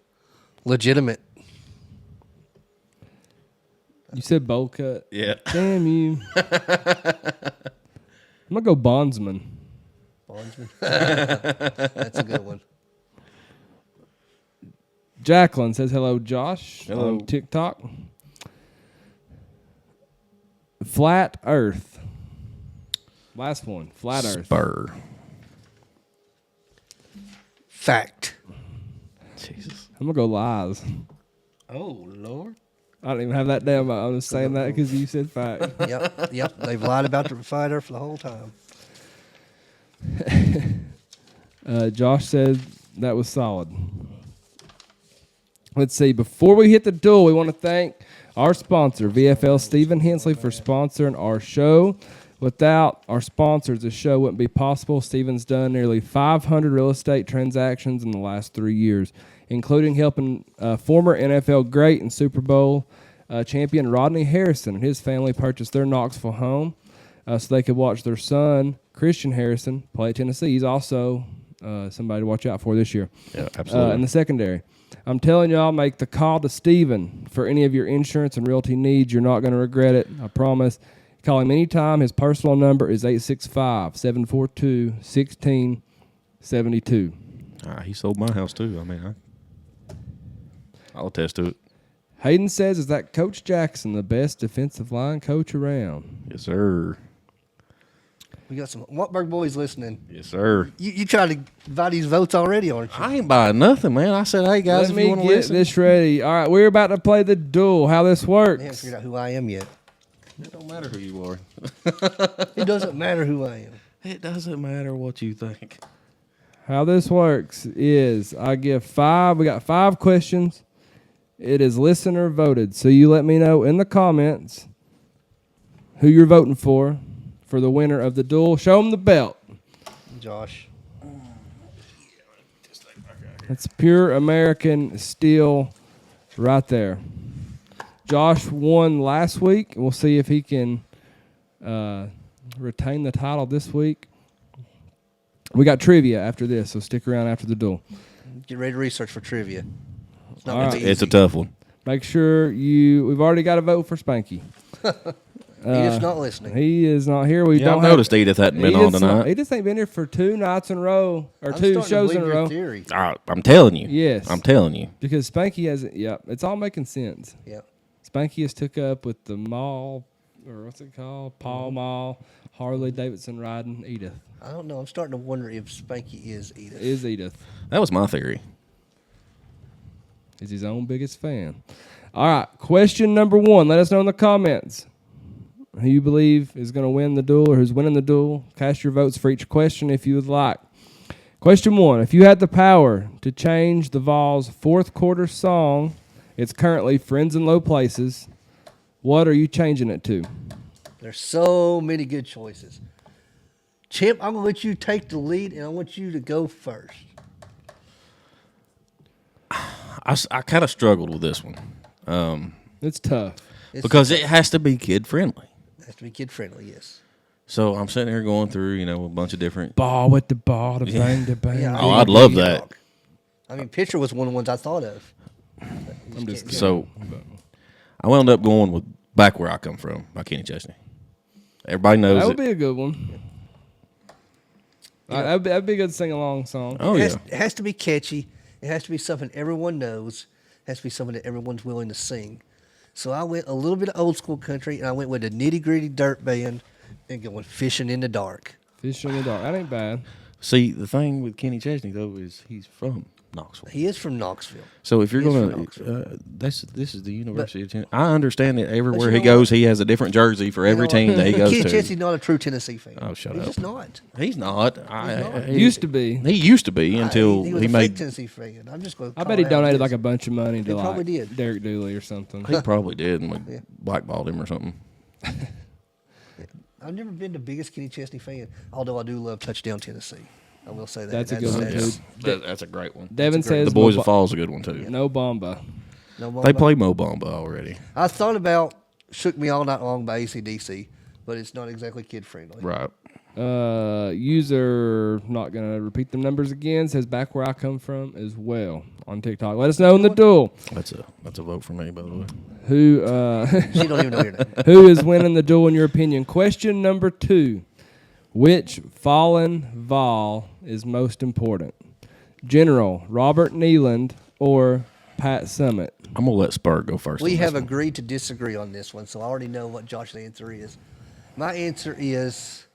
Legitimate. You said bowl cut. Yeah. Damn you. I'm gonna go bondsman. Bondsman. That's a good one. Jacqueline says hello, Josh. Hello. On TikTok. Flat Earth. Last one. Flat Earth. Spur. Fact. Jesus. I'm gonna go lies. Oh, Lord. I don't even have that down. But I'm just saying that because you said fact. Yep. They've lied about the Flat Earth for the whole time. Josh said that was solid. Let's see. Before we hit the duel, we want to thank our sponsor, VFL Stephen Hensley, for sponsoring our show. Without our sponsors, the show wouldn't be possible. Stephen's done nearly 500 real estate transactions in the last 3 years, including helping former NFL great and Super Bowl champion Rodney Harrison and his family purchase their Knoxville home so they could watch their son, Christian Harrison, play at Tennessee. He's also somebody to watch out for this year. Yeah, absolutely. In the secondary. I'm telling y'all, make the call to Stephen for any of your insurance and realty needs. You're not going to regret it, I promise. Call him anytime. His personal number is 865-742-1672. He sold my house, too. I mean, I'll attest to it. Hayden says, is that Coach Jackson the best defensive line coach around? Yes, sir. We got some Wartburg boys listening. Yes, sir. You tried to buy these votes already, aren't you? I ain't buying nothing, man. I said, hey, guys, Let if me you want to get listen. this ready. All right, we're about to play the duel. How this I haven't works. figured out who I am yet. It don't matter who you are. It doesn't matter who I am. It doesn't matter what you think. How this works is I give 5. We got 5 questions. It is listener voted. So you let me know in the comments who you're voting for the winner of the duel. Show them the belt. Josh. That's pure American steel right there. Josh won last week. We'll see if he can retain the title this week. We got trivia after this, so stick around after the duel. Get ready to research for trivia. It's not All gonna right. be It's a easy. tough one. Make sure we've already got a vote for Spanky. Edith's not listening. He is not here. We Yeah, don't I've have, noticed Edith hadn't been on Edith's not- tonight. Edith ain't been here for 2 nights in a row, or I'm 2 starting to shows in a believe your row. theory. I'm telling you. Yes. I'm telling you. Because Spanky hasn't. Yep, it's all making sense. Yeah. Spanky has took up with the Mall, or what's it called? Paul Mall, Harley Davidson riding Edith. I don't know. I'm starting to wonder if Spanky is Edith. Is Edith. That was my theory. He's his own biggest fan. All right, question number 1. Let us know in the comments who you believe is going to win the duel or who's winning the duel. Cast your votes for each question if you would like. Question 1. If you had the power to change the Vols' 4th quarter song, it's currently Friends in Low Places, what are you changing it to? There's so many good choices. Chip, I'm going to let you take the lead, and I want you to go first. I kind of struggled with this one It's tough. because it has to be kid friendly. It has to be kid-friendly, yes. So I'm sitting here going through, a bunch of different. Ball with the ball, to bang, to bang. Yeah, Oh, I I'd mean, love you that. rock. I mean, Pitcher was one of the ones I thought of. I'm just kidding. So I wound up going with Back Where I Come From by Kenny Chesney. Everybody knows That it. would be a good one. That'd be a good sing-along song. Oh, it, yeah. it has to be catchy. It has to be something everyone knows. It has to be something that everyone's willing to sing. So I went a little bit of old school country, and I went with a Nitty Gritty Dirt Band and going Fishing in the Dark. Fish in the dark. That ain't bad. See, the thing with Kenny Chesney, though, is he's from Knoxville. He is from Knoxville. So if you're He is going from Knoxville. this is the University of Tennessee. I understand that everywhere you he know goes, he has a different jersey for every team that he goes Kenny to. Chesney's not a true Tennessee fan. Oh, shut He's up. just not. He's not. Used to be. He used to be until he was he a fake made. Tennessee fan. I'm just going. I bet he donated like a bunch of money to He probably did. Derek Dooley or something. He probably did, and we Yeah. blackballed him or something. I've never been the biggest Kenny Chesney fan, although I do love Touchdown Tennessee. I will say that. That's a good one, that's- too. That's a great one. Devin says The Boys Mo of Fall's a good one too. No Bomba. No They Bamba. play Mo Bamba already, I thought about "Shook Me All Night Long" by AC/DC, but it's not exactly kid friendly. right? User, not going to repeat the numbers again, says back where I come from as well on TikTok. Let us know in the duel That's a vote for me, by the way. who She don't even know your name. who is winning the duel in your opinion. Question number 2. Which fallen Vol is most important? General Robert Nealand or Pat Summitt? I'm gonna let Spur go first. We on this have one. agreed to disagree on this one, so I already know what Josh's answer is. My answer is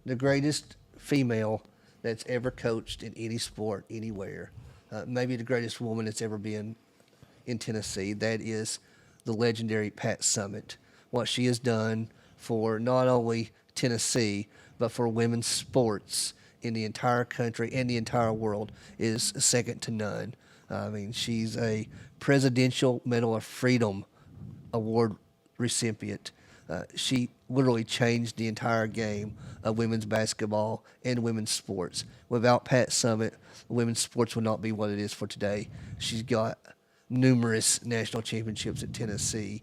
the greatest female that's ever coached in any sport, anywhere. Maybe the greatest woman that's ever been in Tennessee. That is the legendary Pat Summitt. What she has done for not only Tennessee, but for women's sports in the entire country and the entire world is second to none. I mean, she's a Presidential Medal of Freedom Award recipient. She literally changed the entire game of women's basketball and women's sports. Without Pat Summitt, women's sports would not be what it is for today. She's got numerous national championships at Tennessee,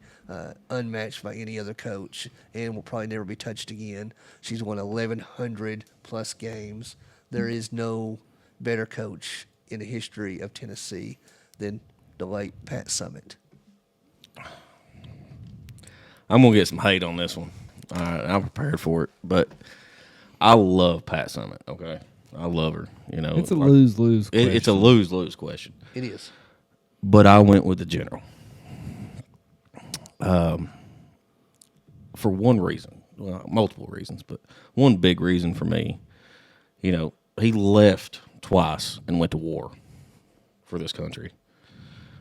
unmatched by any other coach, and will probably never be touched again. She's won 1,100 plus games. There is no better coach in the history of Tennessee than the late Pat Summitt. I'm gonna get some hate on this one. All right, I'm prepared for it, but I love Pat Summitt. Okay, I love her. You know, It's a lose-lose question. It's a lose-lose question. It is. But I went with the general. For one reason, well, multiple reasons, but one big reason for me, you know, he left twice and went to war for this country.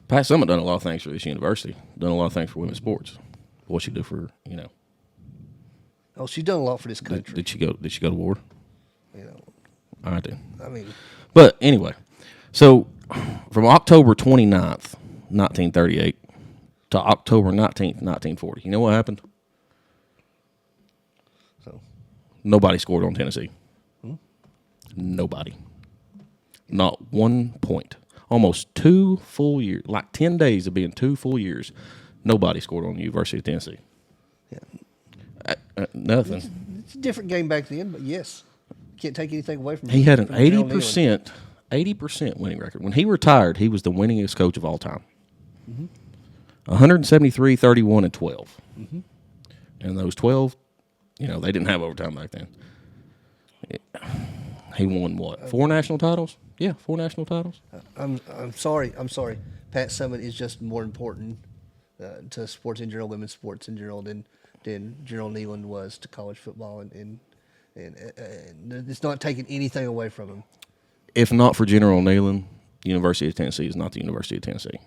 Pat Summitt done a lot of things for this university, done a lot of things for women's sports. What she do for, you know? Oh, she's done a lot for this country. Did she go to war? You know, All right then. I mean, But anyway, so from October 29th, 1938 to October 19th, 1940, you know what happened? so Nobody scored on Tennessee. Nobody. Not 1 point. Almost 2 full years, like 10 days of being 2 full years, nobody scored on the University of Tennessee. yeah, Nothing. it's a different game back then, but yes, can't take anything away from. He had an from Gerald Nealon. 80% winning record. When he retired, he was the winningest coach of all time. 173, 31, and 12. And those 12, you know, they didn't have overtime back then. He won what? 4 national titles? Yeah, 4 national titles. I'm sorry. Pat Summitt is just more important to sports in general, women's sports in general, than Gerald Nealon was to college football, and it's not taking anything away from him. If not for General Nealon, University of Tennessee is not the University of Tennessee.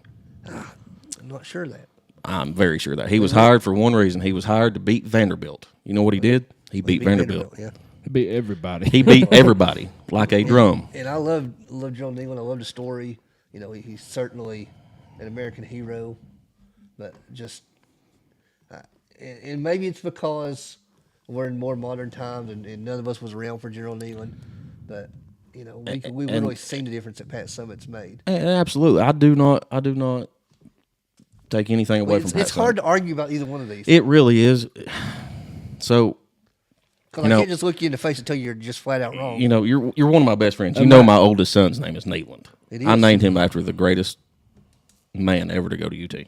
I'm not sure of that. I'm very sure that. He was hired for one reason. He was hired to beat Vanderbilt. You know what he did? He beat Vanderbilt. Yeah. It beat everybody. He beat everybody like a drum. And I love Gerald Nealon. I love the story. You know, he's certainly an American hero, but just and maybe it's because we're in more modern times and none of us was around for Gerald Nealon, but you know, we've really seen the difference that Pat Summitt's made. Absolutely. I do not take anything away from Pat It's hard Summitt. to argue about either one of these. It really is. So, Because you I know- can't just look you in the face and tell you you're just flat out wrong. you know, you're one of my best friends. You know my oldest son's name is Nealand. It I is. named him after the greatest man ever to go to UT.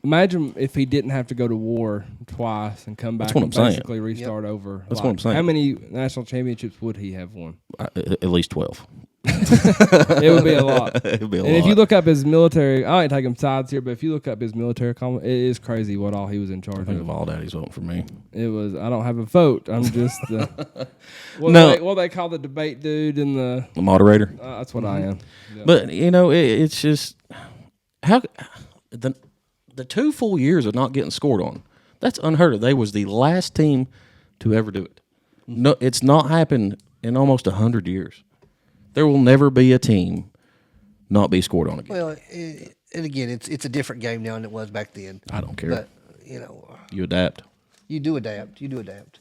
Imagine if he didn't have to go to war twice and come back what and I'm saying. basically restart over. That's what I'm saying. How many national championships would he have won? At least 12. It would be a lot. It would be a And lot. if you look up his military, I ain't taking sides here, but if you look up his military it is crazy what all he was in charge I think of. of all daddies voting for me. It was. I don't have a vote. I'm just No. what they call the debate dude and the. The moderator. That's what I am. Yeah. But you know, it's just how the 2 full years of not getting scored on. That's unheard of. They was the last team to ever do it. No, it's not happened in almost 100 years. There will never be a team not be scored on again. Well, and again, it's a different game now than it was back then. I don't care. But you know, You adapt, you do adapt.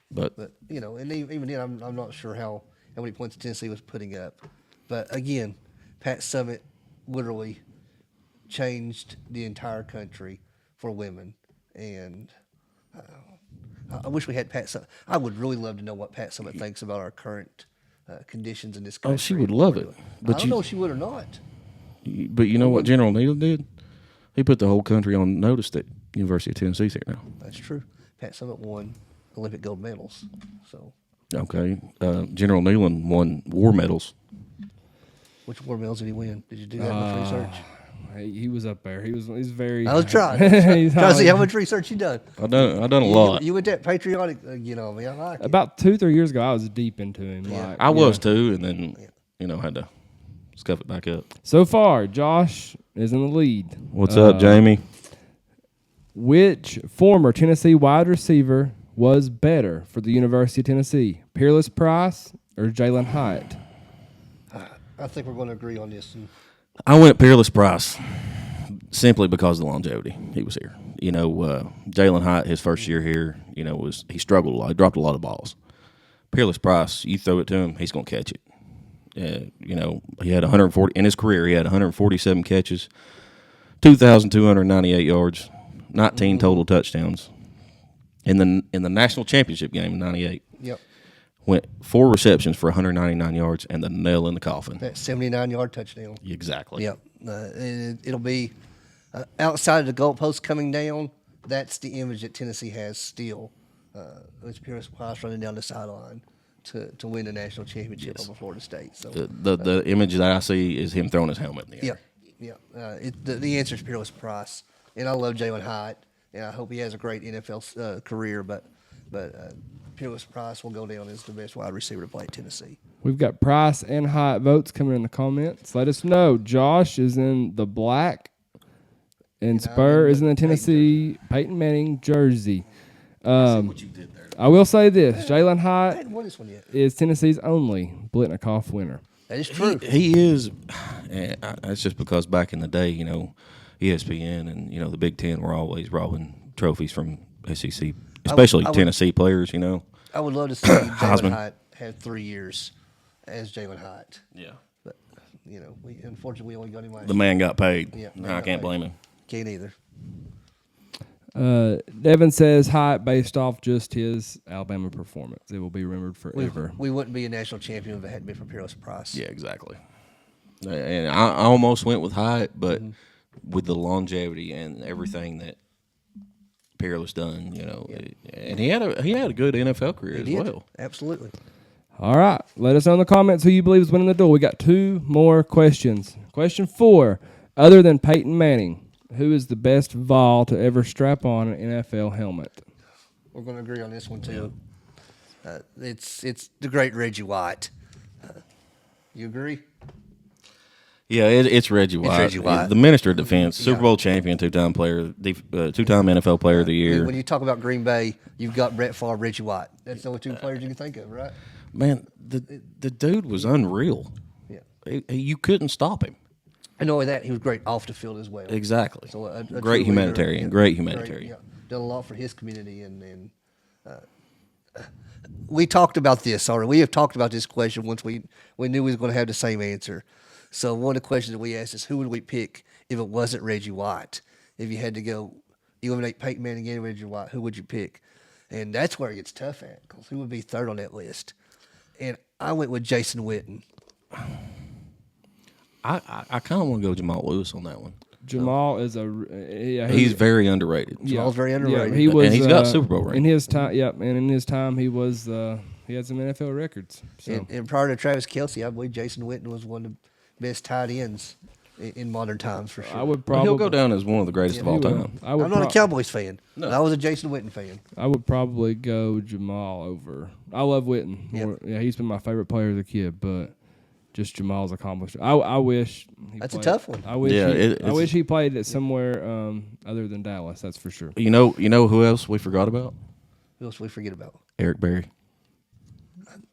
but But you know, and even then, I'm not sure how many points Tennessee was putting up. But again, Pat Summitt literally changed the entire country for women, and I wish we had Pat Summitt. I would really love to know what Pat Summitt thinks about our current conditions in this country. Oh, she would love it. I But don't know if she would or not. But you know what General Neal did? He put the whole country on notice that University of Tennessee's here now. That's true. Pat Summitt won Olympic gold medals. So, Okay. General Neyland won war medals. which war medals did he win? Did you do that much research? He was up there. He's very. I was trying. He's Trying to see how high. much research you done. I done a lot. You with that patriotic, me. I like it. About 2-3 years ago, I was deep into him. Like, I was too, and then had to scuff it back up. So far, Josh is in the lead. What's up, Jamie? Which former Tennessee wide receiver was better for the University of Tennessee, Peerless Price or Jalen Hyatt? I think we're going to agree on this. And I went Peerless Price simply because of the longevity. He was here. Jalen Hyatt, his first year here, he struggled a lot. He dropped a lot of balls. Peerless Price, you throw it to him, he's going to catch it. He had 140 in his career. He had 147 catches, 2,298 yards, 19 total touchdowns. In the national championship game in '98, yep, went 4 receptions for 199 yards and the nail in the coffin. that 79-yard touchdown. Exactly. Yep, it'll be outside of the goalpost coming down. That's the image that Tennessee has still. It's Peerless Price running down the sideline to win the national championship over Florida State. So The image that I see is him throwing his helmet in the air. the answer is Peerless Price, and I love Jalen Hyatt, and I hope he has a great NFL career. But Peerless Price will go down as the best wide receiver to play at Tennessee. We've got Price and Hyatt votes coming in the comments. Let us know. Josh is in the black, and Spur is in the Tennessee Peyton Manning jersey. What you did there. I will say this: Jalen I Hyatt hadn't won this one yet. is Tennessee's only Blitnikoff winner. That is true. He is. And that's just because back in the day, ESPN and the Big Ten were always robbing trophies from SEC, especially I would- Tennessee players. I would love to see Jalen Heisman. Hyatt have 3 years as Jalen Hyatt. Yeah. But, we unfortunately we only got him last The year. man got paid. Yeah, No, man I got can't paid. blame him. Can't either. Devin says Hyatt based off just his Alabama performance. It will be remembered forever. We wouldn't be a national champion if it hadn't been for Peerless Price. Yeah, exactly. And I almost went with Hyatt, but with the longevity and everything that Peerless done, and he had a good NFL career He as did. well. Absolutely. All right. Let us know in the comments who you believe is winning the duel. We got 2 more questions. Question 4. Other than Peyton Manning, who is the best Vol to ever strap on an NFL helmet? We're going to agree on this one too. It's the great Reggie White. You agree? Yeah, it's Reggie White. Reggie White. The Minister of Defense, Super Yeah. Bowl champion, 2-time player, 2-time NFL Player of the Year. When you talk about Green Bay, you've got Brett Favre, Reggie White. That's the only 2 players you can think of, right? Man, the dude was unreal. Yeah. You couldn't stop him. And not only that, he was great off the field as well. Exactly. So a true Great leader, humanitarian. yeah. Great humanitarian. Yeah. Done a lot for his community, and we talked about this already. We have talked about this question once we knew we was going to have the same answer. So one of the questions that we asked is, who would we pick if it wasn't Reggie White? If you had to go eliminate Peyton Manning and Reggie White, who would you pick? And that's where it gets tough at, because who would be third on that list? And I went with Jason Witten. I kind of want to go Jamal Lewis on that one. Jamal is He's very underrated. Jamal's very underrated. Yeah, he was. And he's got Super Bowl rings. in his time. Yep, and in his time, he was. He had some NFL records. So And prior to Travis Kelce, I believe Jason Witten was one of the best tight ends in modern times for sure. I would Well, probably. he'll go down as one of the greatest of all he will. time. I would. I'm not a pro- Cowboys fan. But I was a Jason Witten fan. I would probably go Jamal over. I love Witten. Yep. Yeah, he's been my favorite player as a kid, but just Jamal's accomplishment. I wish. That's a tough one. I wish. Yeah, he, I it's- wish he played it somewhere other than Dallas. That's for sure. You know who else we forgot about? Who else we forget about? Eric Berry.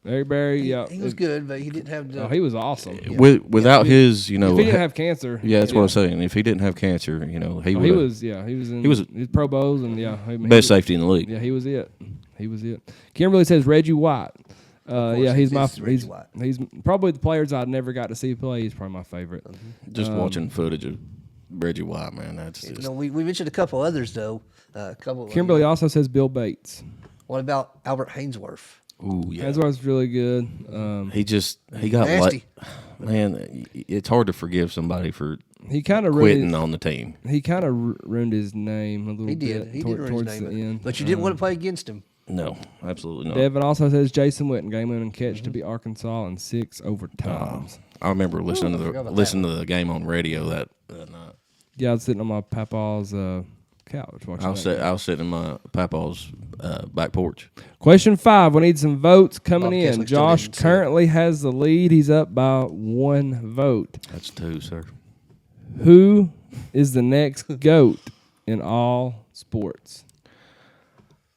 Eric Berry. Yeah, He was good, but he didn't have the. Oh, he was awesome. Without his, If he didn't have cancer. yeah, that's what I'm saying. If he didn't have cancer, he Oh, would. he was. Yeah, he was in. He was his Pro Bowls and yeah, he best safety in the league. Yeah, he was it. He was it. Kimberly says Reggie White. Yeah, he's my. it's Reggie White. He's probably the players I never got to see play. He's probably my favorite. Just watching footage of Reggie White, man, that's just We mentioned a couple others though. A couple. Kimberly also says Bill Bates. What about Albert Hainsworth? Ooh, yeah. That's why it's really good. He got Nasty. man. It's hard to forgive somebody for He kind of quitting on the team. He kind of ruined his name a little He bit. did. He did ruin towards his the name. end. But you didn't want to play against him. No, absolutely not. Devin also says Jason Witten game-winning catch to beat Arkansas in 6 overtimes. I remember listening forgot about to the game on radio that night. Yeah, I was sitting on my papa's couch watching. I was sitting in my papa's back porch. Question 5. We need some votes coming Bob in. Keswick still Josh didn't see it. currently has the lead. He's up by 1 vote. That's 2, sir. Who is the next GOAT in all sports?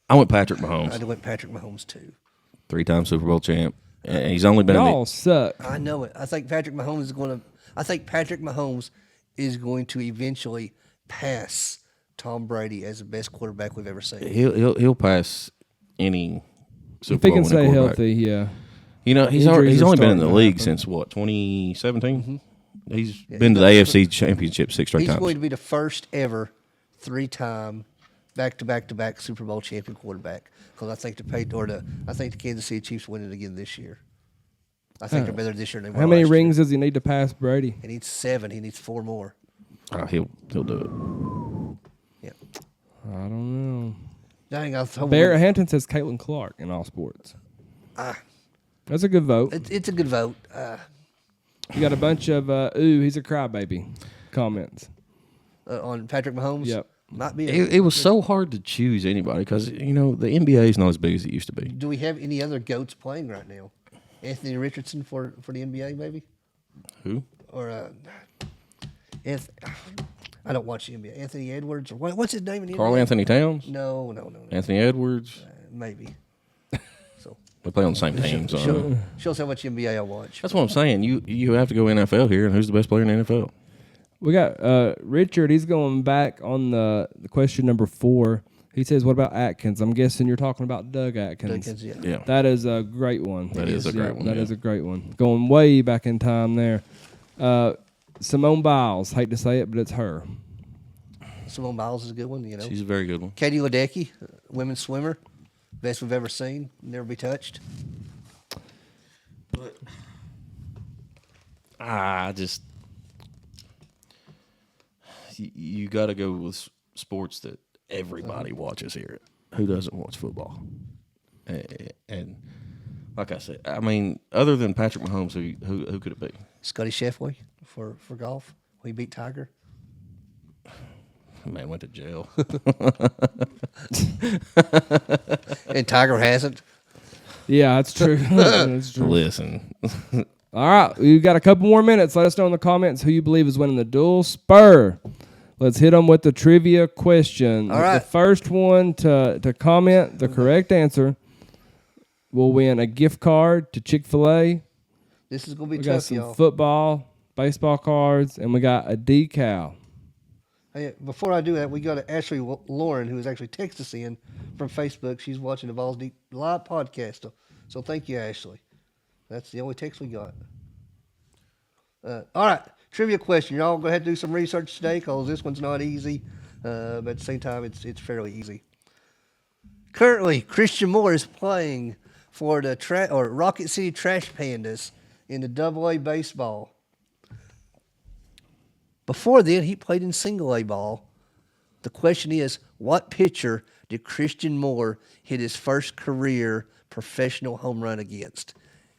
I went Patrick Mahomes, I went Patrick Mahomes too. 3-time Super Bowl champ, and he's only been in Y'all suck. I know it. I think Patrick Mahomes is going to eventually pass Tom Brady as the best quarterback we've ever seen. he'll pass any Super If he Bowl can winning stay quarterback. healthy, yeah. You know, he's Injuries are only been in starting the to league happen. since what, 2017? He's been to the AFC Championship 6 straight He's times. going to be the first ever 3-time back-to-back Super Bowl champion quarterback. Because I think the Kansas City Chiefs win it again this year. I think they're better this year than they were How many last rings does he need to pass Brady? Year. He needs 7. He needs 4 more. He'll do Yeah. I don't know. Dang, I thought Barrett Hampton says Caitlin Clark in all sports. That's a good vote. it's a good vote. You got a bunch of ooh, he's a crybaby comments. On Patrick Mahomes. Yep. Might be. it. It was so hard to choose anybody because the NBA is not as big as it used to be. Do we have any other goats playing right now? Anthony Richardson for the NBA, maybe, Who? or I don't watch the NBA. Anthony Edwards, or what's his name in the Carl NBA? Anthony Towns, No. Anthony Edwards. Maybe. So They play on the same team. So shows how much NBA I watch. that's what I'm saying. You have to go NFL here, and who's the best player in the NFL? We got Richard. He's going back on the question number 4. He says, "What about Atkins?" I'm guessing you're talking about Doug Atkins. Because, yeah. Yeah. That is a great one. That is a great one, That yeah. is a great one. Going way back in time there. Simone Biles. Hate to say it, but it's her. Simone Biles is a good one. You know, She's a very good one. Katie Ledecky, women's swimmer, best we've ever seen, never be touched. I just you got to go with sports that everybody watches here. Who doesn't watch football? And like I said, I mean, other than Patrick Mahomes, who could it be? Scotty Sheffield for golf. He beat Tiger. Man went to jail. And Tiger hasn't. Yeah, that's true. That's true. Listen, All right, we've got a couple more minutes. Let us know in the comments who you believe is winning the dual spur. Let's hit them with the trivia question. All right. The first one to comment the correct answer will win a gift card to Chick-fil-A. This is going to be We got tough, some y'all. football, baseball cards, and we got a decal. Hey, before I do that, we got Ashley Lauren, who has actually texted us in from Facebook. She's watching the Balls Deep live podcast. So thank you, Ashley. That's the only text we got. All right, trivia question. Y'all go ahead and do some research today because this one's not easy, but at the same time, it's fairly easy. Currently, Christian Moore is playing for the Rocket City Trash Pandas in the AA baseball. Before then, he played in single A ball. The question is, what pitcher did Christian Moore hit his first career professional home run against?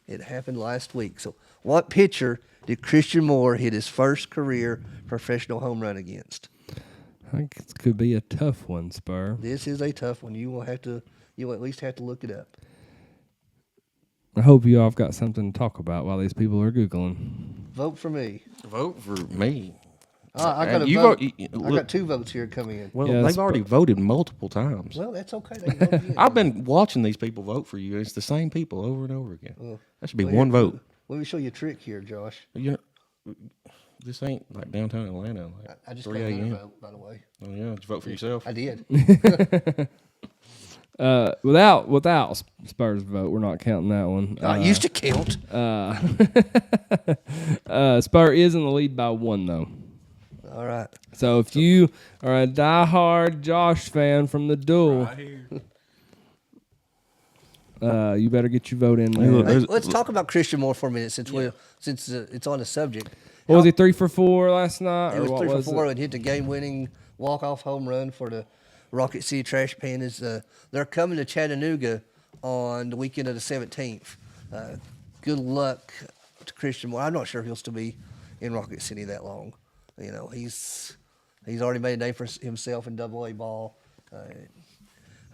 It happened last week. So, what pitcher did Christian Moore hit his first career professional home run against? I think it could be a tough one, Spur. This is a tough one. You will at least have to look it up. I hope you all have got something to talk about while these people are Googling. Vote for me. vote for me. I got a You vote. vote- I look- got 2 votes here coming in. Well, Yeah, they've that's already voted multiple times. Well, that's okay. They can vote again. I've been watching these people vote for you. It's the same people over and over again. That should be Well, one here- vote. Let me show you a trick here, Josh. You know, this ain't like downtown Atlanta. Like I just 3 got another a.m. vote, by the way. Oh yeah, did you vote for yourself? I did. Without Spurs vote, we're not counting that one. I used to count. Spur is in the lead by 1 though. All right. So if you are a diehard Josh fan from the duel, You better get your vote in Hey, there. look, Hey, there's- let's talk about Christian Moore for a minute since it's on the subject. What was he, 3 for 4 last night? He or was what 3 for was 4 it? and hit the game-winning walk-off home run for the Rocket City Trash Pandas. They're coming to Chattanooga on the weekend of the 17th. Good luck to Christian Moore. I'm not sure if he'll still be in Rocket City that long. You know, he's already made a name for himself in AA ball.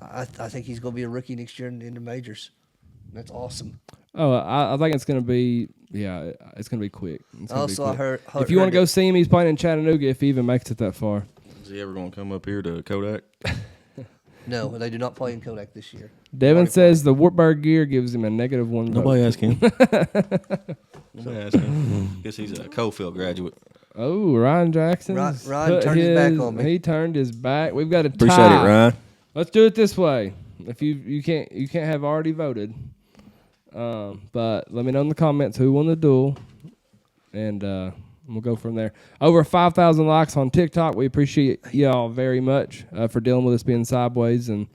I think he's going to be a rookie next year in the majors. That's awesome. Oh, I think it's going to be, it's going to be quick. It's gonna be Also, I quick. heard If you want to that- go see him, he's playing in Chattanooga if he even makes it that far. Is he ever going to come up here to Kodak? No, they do not play in Kodak this year. Devin says the Wartburg gear gives him a -1 vote. Nobody asked him. Nobody asked him. Guess he's a Cofield graduate. Oh, Ryan Jackson. Ryan turned his back on me. He turned his back. We've got a tie. Appreciate it, Ryan. Let's do it this way. If you can't have already voted, but let me know in the comments who won the duel, and we'll go from there. Over 5,000 likes on TikTok. We appreciate y'all very much for dealing with us being sideways and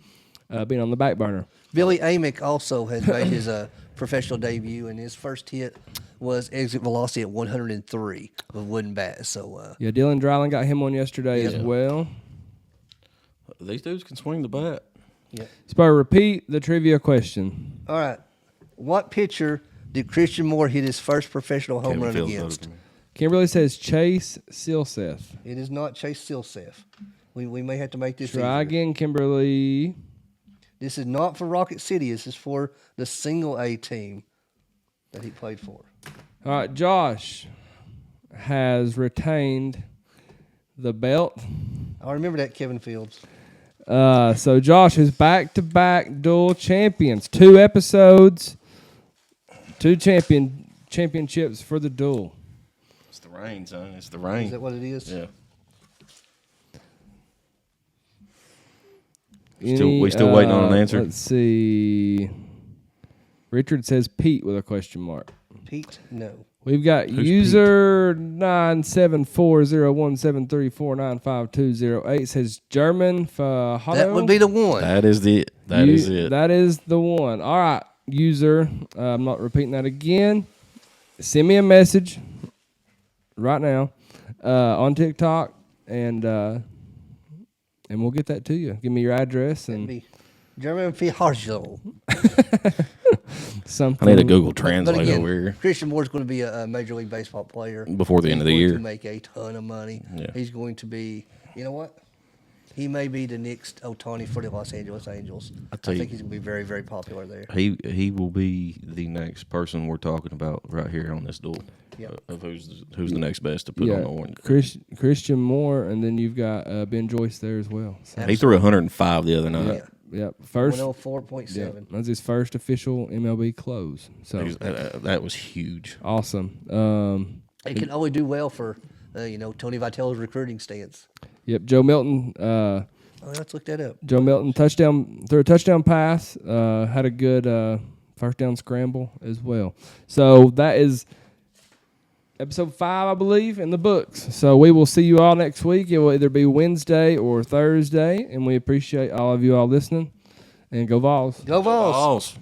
being on the back burner. Billy Amick also has made his professional debut, and his first hit was exit velocity at 103 with wooden bat. So Yeah, Dylan Dryland got him on yesterday as well. These dudes can swing the bat. Spur, repeat the trivia question. all right, what pitcher did Christian Moore hit his first professional home Kevin run Fields against? voted for me. Kimberly says Chase Silseth. It is not Chase Silseth. We may have to make this Try easier. again, Kimberly. This is not for Rocket City. This is for the single A team that he played for. All right, Josh has retained the belt. I remember that, Kevin Fields. So Josh is back-to-back dual champions. 2 episodes, 2 championships for the duel. It's the rain, son. It's the Is rain. that what it is? Yeah. Any, We still waiting on an answer? Let's see. Richard says Pete with a question mark. Pete? No. We've got Who's user 9740173495208 says German Fajardo. That would be the one. That is it. That is it. That is the one. All right, user. I'm not repeating that again. Send me a message right now on TikTok, and we'll get that to you. Give me your address That'd and be German Fajardo. something. I need a Google But Translate again, over here Christian Moore's going to be a Major League Baseball player. before the end of the He's year. going to make a ton of money. Yeah. He's going to be, you know what? He may be the next Ohtani for the Los Angeles Angels. I tell you- think he's going to be very, very popular there. He will be the next person we're talking about right here on this duel. Yep. Of who's the next best to put on the orange. Christian Moore, and then you've got Ben Joyce there as well. So, He threw 105 the other night. yep. First, 104.7. yeah, that's his first official MLB close. So That was huge. awesome. He can only do well for, Tony Vitello's recruiting stance. Yep, Joe Milton. Oh, let's look that up. Joe Milton threw a touchdown pass. Had a good first down scramble as well. So that is episode 5, I believe, in the books. So we will see you all next week. It will either be Wednesday or Thursday, and we appreciate all of you all listening. And go Vols. Go Vols. Balls.